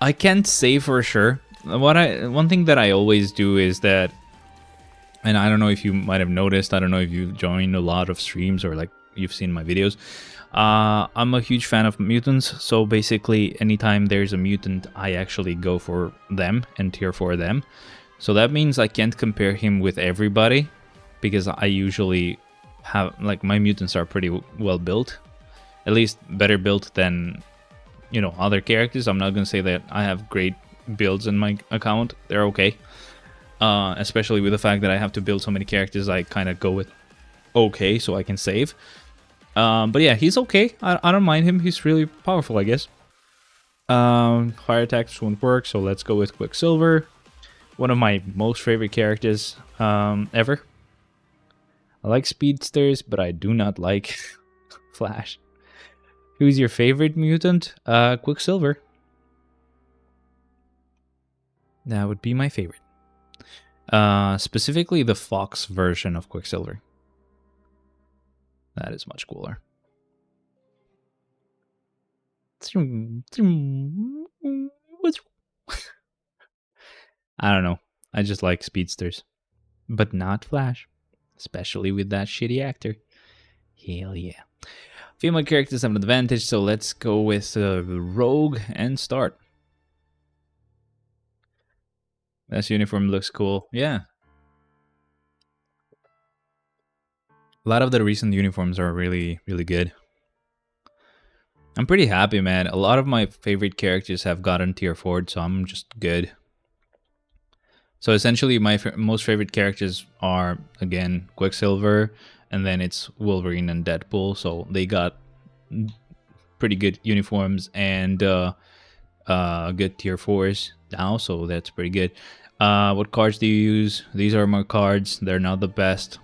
I can't say for sure. One thing that I always do is that, and I don't know if you might have noticed, I don't know if you've joined a lot of streams or like you've seen my videos. I'm a huge fan of mutants, so basically anytime there's a mutant, I actually go for them and tier for them. So that means I can't compare him with everybody, because I usually have, like, my mutants are pretty well built, at least better built than, other characters. I'm not gonna say that I have great builds in my account. They're okay, especially with the fact that I have to build so many characters. I kind of go with okay so I can save. But yeah, he's okay. I don't mind him. He's really powerful, I guess. Fire attacks won't work, so let's go with Quicksilver. One of my most favorite characters ever. I like speedsters, but I do not like Flash. Who's your favorite mutant? Quicksilver. That would be my favorite. Specifically the Fox version of Quicksilver. That is much cooler. I don't know. I just like speedsters. But not Flash. Especially with that shitty actor. Hell yeah. Female characters have an advantage, so let's go with Rogue and start. This uniform looks cool. Yeah. A lot of the recent uniforms are really, really good. I'm pretty happy, man. A lot of my favorite characters have gotten tier 4, so I'm just good. So essentially, my most favorite characters are, again, Quicksilver, and then it's Wolverine and Deadpool. So they got pretty good uniforms and good tier 4s now, so that's pretty good. What cards do you use? These are my cards. They're not the best,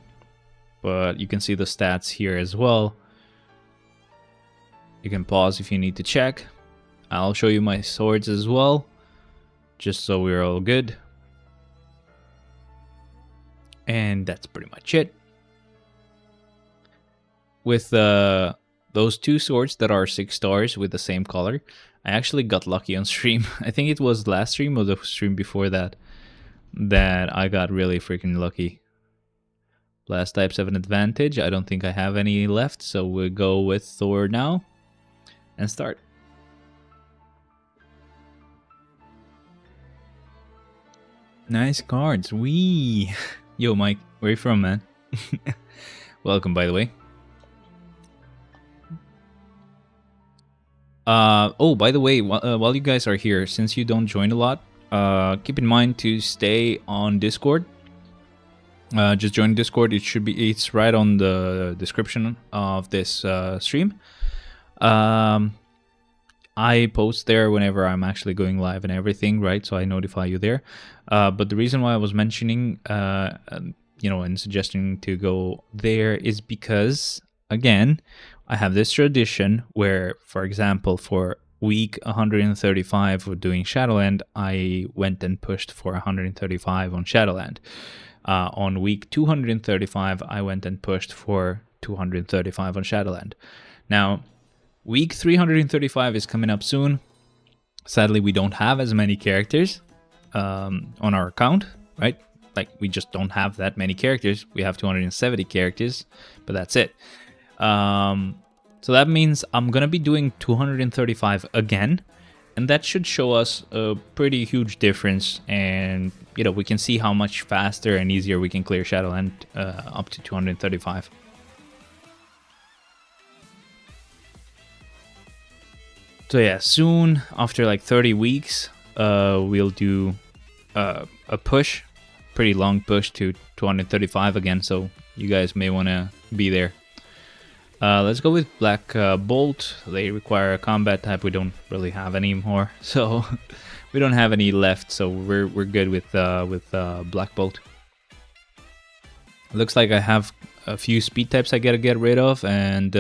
but you can see the stats here as well. You can pause if you need to check. I'll show you my swords as well, just so we're all good. And that's pretty much it. With those two swords that are 6 stars with the same color, I actually got lucky on stream. I think it was last stream or the stream before that I got really freaking lucky. Blast types have an advantage. I don't think I have any left, so we'll go with Thor now and start. Nice cards. Wee. Yo, Mike, where you from, man? Welcome, by the way. Oh, by the way, while you guys are here, since you don't join a lot, keep in mind to stay on Discord. Just join Discord. It's right on the description of this stream. I post there whenever I'm actually going live and everything, right? So I notify you there. But the reason why I was mentioning, and suggesting to go there is because, again, I have this tradition where, for example, for week 135 of doing Shadowland, I went and pushed for 135 on Shadowland. On week 235, I went and pushed for 235 on Shadowland. Now, week 335 is coming up soon. Sadly, we don't have as many characters on our account, right? Like, we just don't have that many characters. We have 270 characters, but that's it. So that means I'm going to be doing 235 again, and that should show us a pretty huge difference, and, we can see how much faster and easier we can clear Shadowland up to 235. So yeah, soon, after like 30 weeks, we'll do a push, pretty long push to 235 again, so you guys may want to be there. Let's go with Black Bolt. They require a combat type. We don't really have any more, so we don't have any left, so we're good with Black Bolt. Looks like I have a few speed types I gotta get rid of, and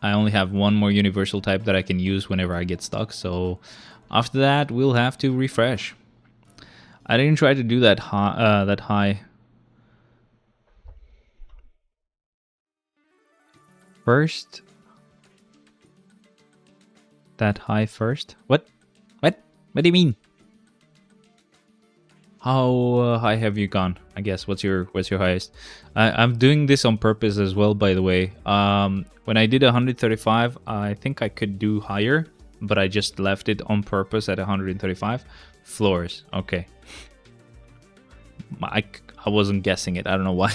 I only have one more universal type that I can use whenever I get stuck, so after that we'll have to refresh. I didn't try to do that high. First? That high first? What? What do you mean? How high have you gone? I guess. What's your highest? I'm doing this on purpose as well, by the way. When I did 135, I think I could do higher, but I just left it on purpose at 135. Floors. Okay. I wasn't guessing it. I don't know why.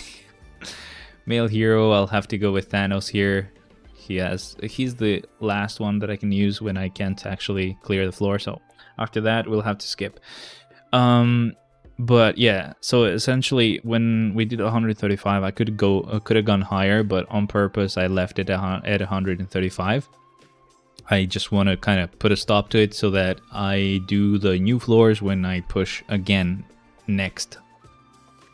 Male hero, I'll have to go with Thanos here. He's the last one that I can use when I can't actually clear the floor. So after that, we'll have to skip. But yeah, so essentially when we did 135, I could have gone higher, but on purpose I left it at 135. I just want to kind of put a stop to it so that I do the new floors when I push again next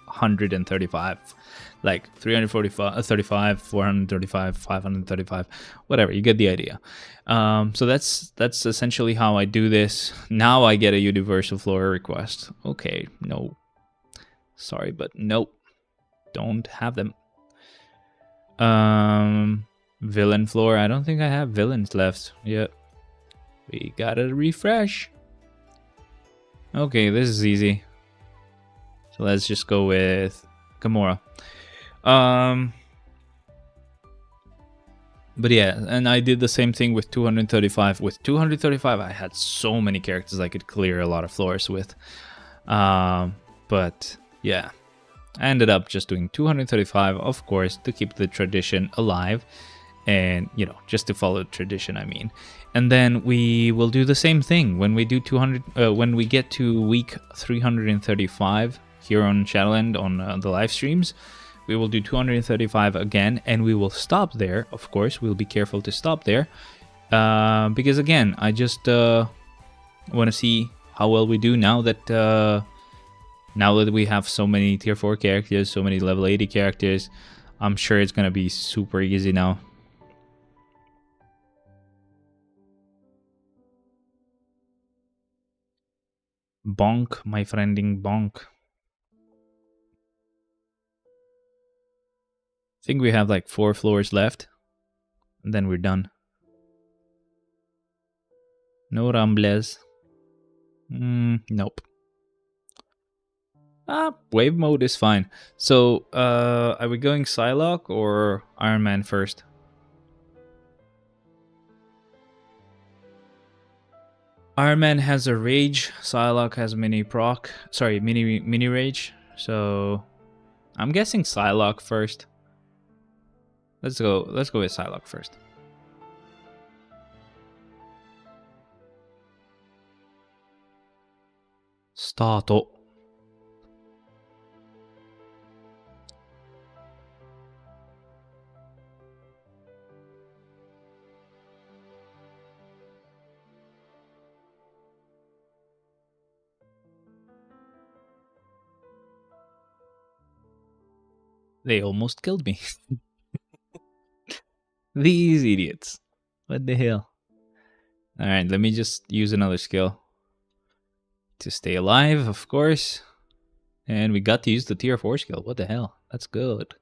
135, like 345, 35, 435, 535, whatever. You get the idea. So that's essentially how I do this. Now I get a universal floor request. Okay, no, sorry, but nope, don't have them. Villain floor. I don't think I have villains left yet. We gotta refresh. Okay, this is easy. So let's just go with Gamora. But yeah, and I did the same thing with 235. With 235, I had so many characters I could clear a lot of floors with. But yeah, I ended up just doing 235, of course, to keep the tradition alive. And, just to follow tradition, I mean. And then we will do the same thing when we do 200. When we get to week 335 here on Shadowland on the live streams, we will do 235 again, and we will stop there. Of course, we'll be careful to stop there, because again, I just want to see how well we do now that we have so many tier 4 characters, so many level 80 characters. I'm sure it's gonna be super easy now. Bonk, my friending, bonk. I think we have like 4 floors left, and then we're done. No rumbles. Nope. Wave mode is fine. So, are we going Psylocke or Iron Man first? Iron Man has a rage. Psylocke has mini rage. So I'm guessing Psylocke first. Let's go with Psylocke first. Start. They almost killed me. These idiots. What the hell? Alright, let me just use another skill. To stay alive, of course. And we got to use the tier 4 skill. What the hell? That's good.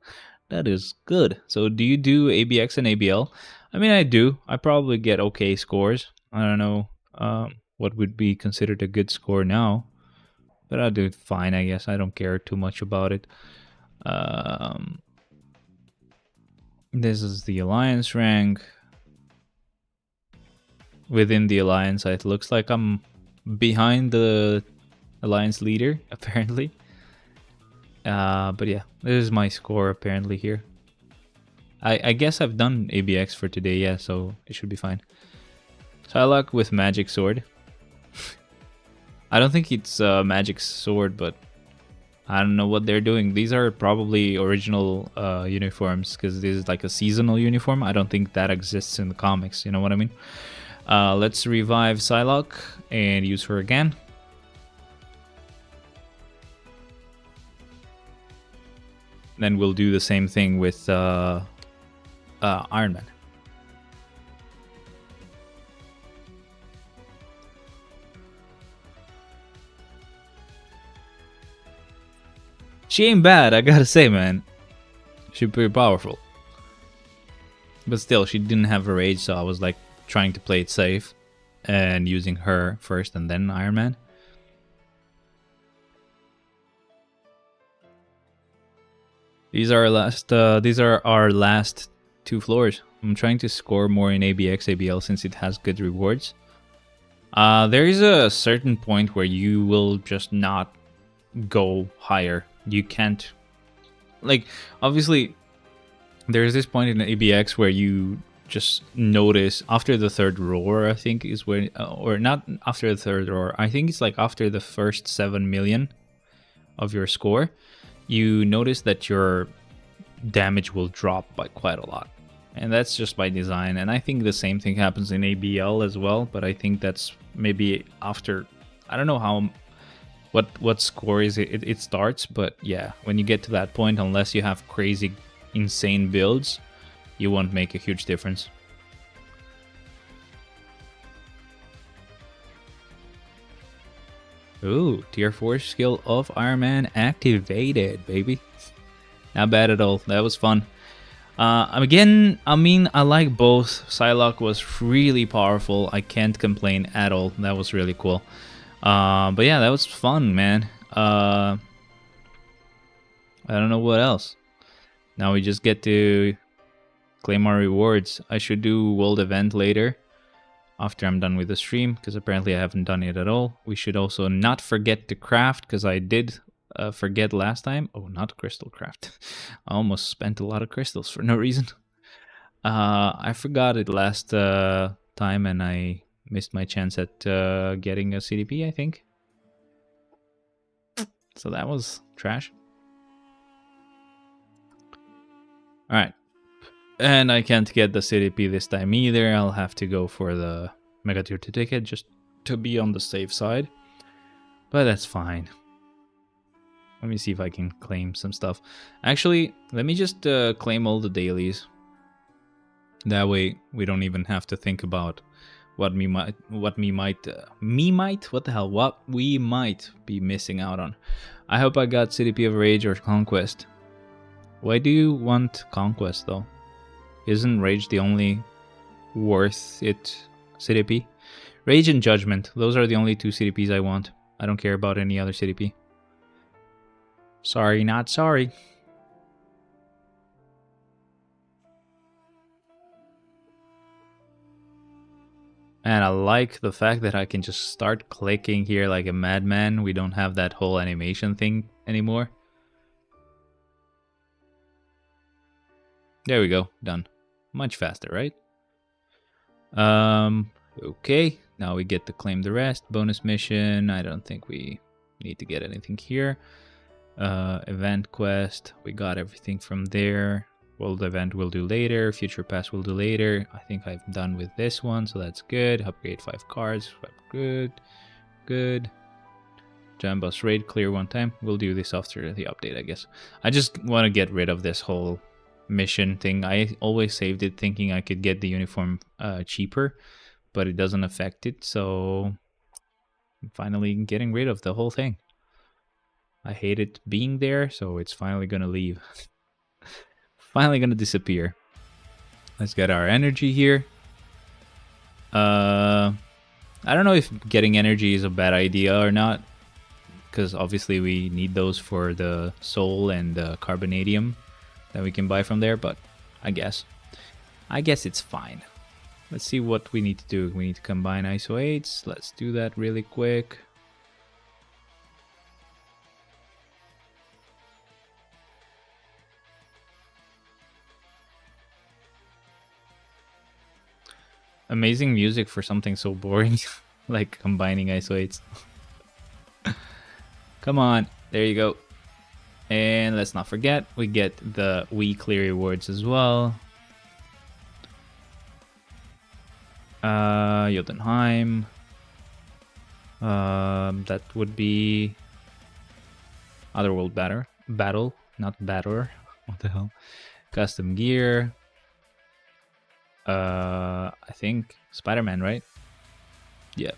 That is good. So do you do ABX and ABL? I mean, I do. I probably get okay scores. I don't know what would be considered a good score now. But I'll do fine, I guess. I don't care too much about it. This is the alliance rank. Within the alliance, it looks like I'm behind the alliance leader, apparently. But yeah, this is my score apparently here. I guess I've done ABX for today, yeah, so it should be fine. Psylocke with magic sword. I don't think it's a magic sword, but I don't know what they're doing. These are probably original uniforms, because this is like a seasonal uniform. I don't think that exists in the comics, you know what I mean? Let's revive Psylocke and use her again. Then we'll do the same thing with Iron Man. She ain't bad, I gotta say, man. She's pretty powerful. But still, she didn't have a rage, so I was like trying to play it safe and using her first and then Iron Man. These are our last 2 floors. I'm trying to score more in ABX, ABL since it has good rewards. There is a certain point where you will just not go higher. You can't, like, obviously there's this point in ABX where you just notice after the 3rd roar, I think is where, or not after the 3rd roar, I think it's like after the first 7 million of your score, you notice that your damage will drop by quite a lot. And that's just by design. And I think the same thing happens in ABL as well, but I think that's maybe after, I don't know how, what score is it starts, but yeah, when you get to that point, unless you have crazy, insane builds, you won't make a huge difference. Ooh, tier 4 skill of Iron Man activated, baby. Not bad at all. That was fun. Again, I mean, I like both. Psylocke was really powerful. I can't complain at all. That was really cool. But yeah, that was fun, man. I don't know what else. Now we just get to claim our rewards. I should do world event later after I'm done with the stream, because apparently I haven't done it at all. We should also not forget to craft, because I did forget last time. Oh, not crystal craft. I almost spent a lot of crystals for no reason. I forgot it last time, and I missed my chance at getting a CDP, I think. So that was trash. Alright. And I can't get the CDP this time either. I'll have to go for the Mega Tier 2 ticket just to be on the safe side. But that's fine. Let me see if I can claim some stuff. Actually, let me just claim all the dailies. That way we don't even have to think about what we might be missing out on. I hope I got CDP of Rage or Conquest. Why do you want Conquest though? Isn't Rage the only worth it CDP? Rage and Judgment, those are the only 2 CDPs I want. I don't care about any other CDP. Sorry, not sorry. And I like the fact that I can just start clicking here like a madman. We don't have that whole animation thing anymore. There we go. Done. Much faster, right? Okay. Now we get to claim the rest. Bonus mission. I don't think we need to get anything here. Event quest. We got everything from there. World event we'll do later. Future pass we'll do later. I think I'm done with this one, so that's good. Upgrade 5 cards. Good. Good. Giant boss raid, clear one time. We'll do this after the update, I guess. I just want to get rid of this whole mission thing. I always saved it thinking I could get the uniform cheaper, but it doesn't affect it, so I'm finally getting rid of the whole thing. I hate it being there, so it's finally gonna leave. Finally gonna disappear. Let's get our energy here. I don't know if getting energy is a bad idea or not, because obviously we need those for the soul and the carbonadium that we can buy from there, but I guess it's fine. Let's see what we need to do. We need to combine ISO 8s. Let's do that really quick. Amazing music for something so boring, like combining ISO 8s. Come on, there you go. And let's not forget, we get the weekly rewards as well. Jotunheim. That would be Otherworld battle, not batter. What the hell? Custom gear. I think Spider-Man, right? Yeah.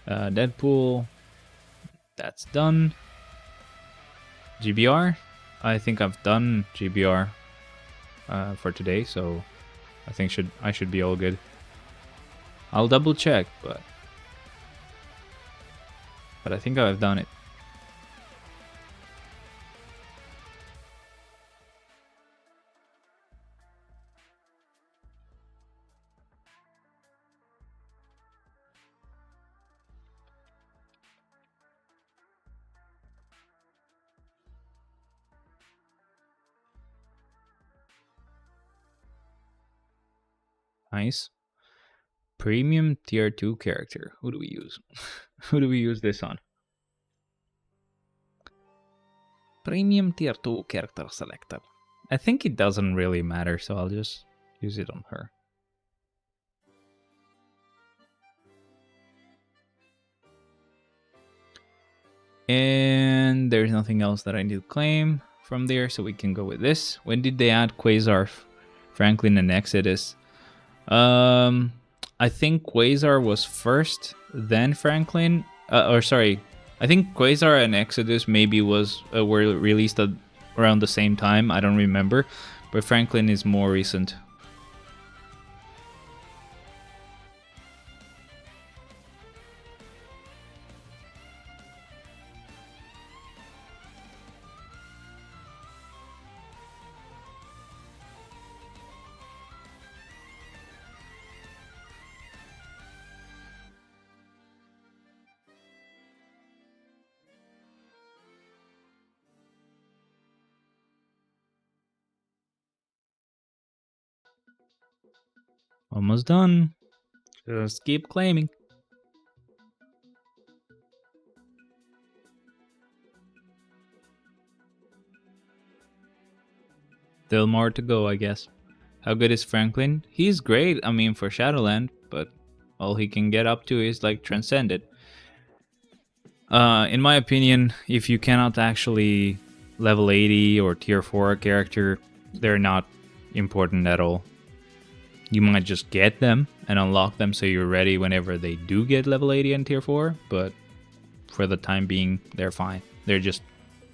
Deadpool. That's done. GBR. I think I've done GBR for today, so I think I should be all good. I'll double check, but I think I've done it. Nice. Premium tier 2 character. Who do we use? Who do we use this on? Premium tier 2 character selector. I think it doesn't really matter, so I'll just use it on her. And there's nothing else that I need to claim from there, so we can go with this. When did they add Quasar, Franklin, and Exodus? I think Quasar was first, then Franklin. I think Quasar and Exodus maybe were released around the same time. I don't remember, but Franklin is more recent. Almost done. Just keep claiming. Still more to go, I guess. How good is Franklin? He's great, I mean, for Shadowland, but all he can get up to is like Transcended. In my opinion, if you cannot actually level 80 or tier 4 a character, they're not important at all. You might just get them and unlock them so you're ready whenever they do get level 80 and tier 4, but for the time being, they're fine. They're just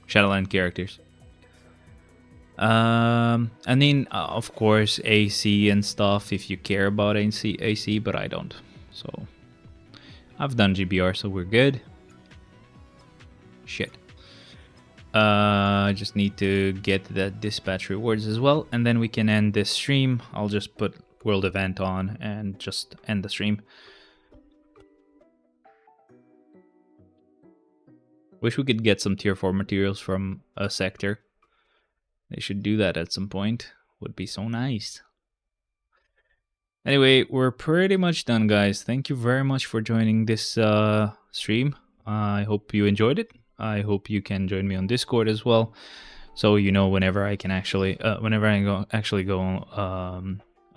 Shadowland characters. I mean, of course, AC and stuff if you care about AC, but I don't. So, I've done GBR, so we're good. Shit. I just need to get the dispatch rewards as well, and then we can end this stream. I'll just put world event on and just end the stream. Wish we could get some tier 4 materials from a sector. They should do that at some point. Would be so nice. Anyway, we're pretty much done, guys. Thank you very much for joining this stream. I hope you enjoyed it. I hope you can join me on Discord as well, so you know whenever I can actually, whenever I go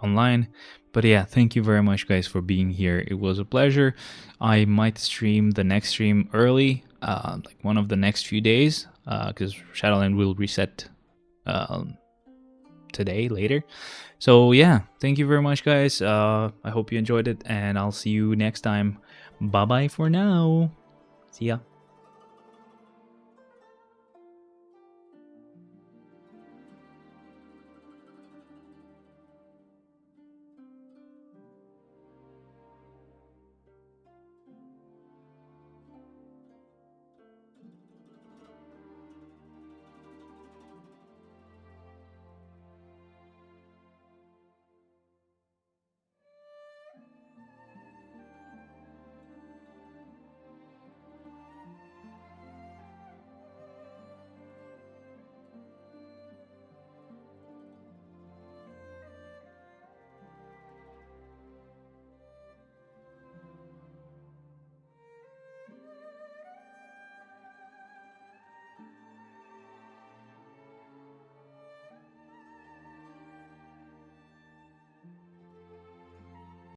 online. But yeah, thank you very much, guys, for being here. It was a pleasure. I might stream the next stream early, like one of the next few days, because Shadowland will reset today later. So yeah, thank you very much, guys. I hope you enjoyed it, and I'll see you next time. Bye bye for now. See ya.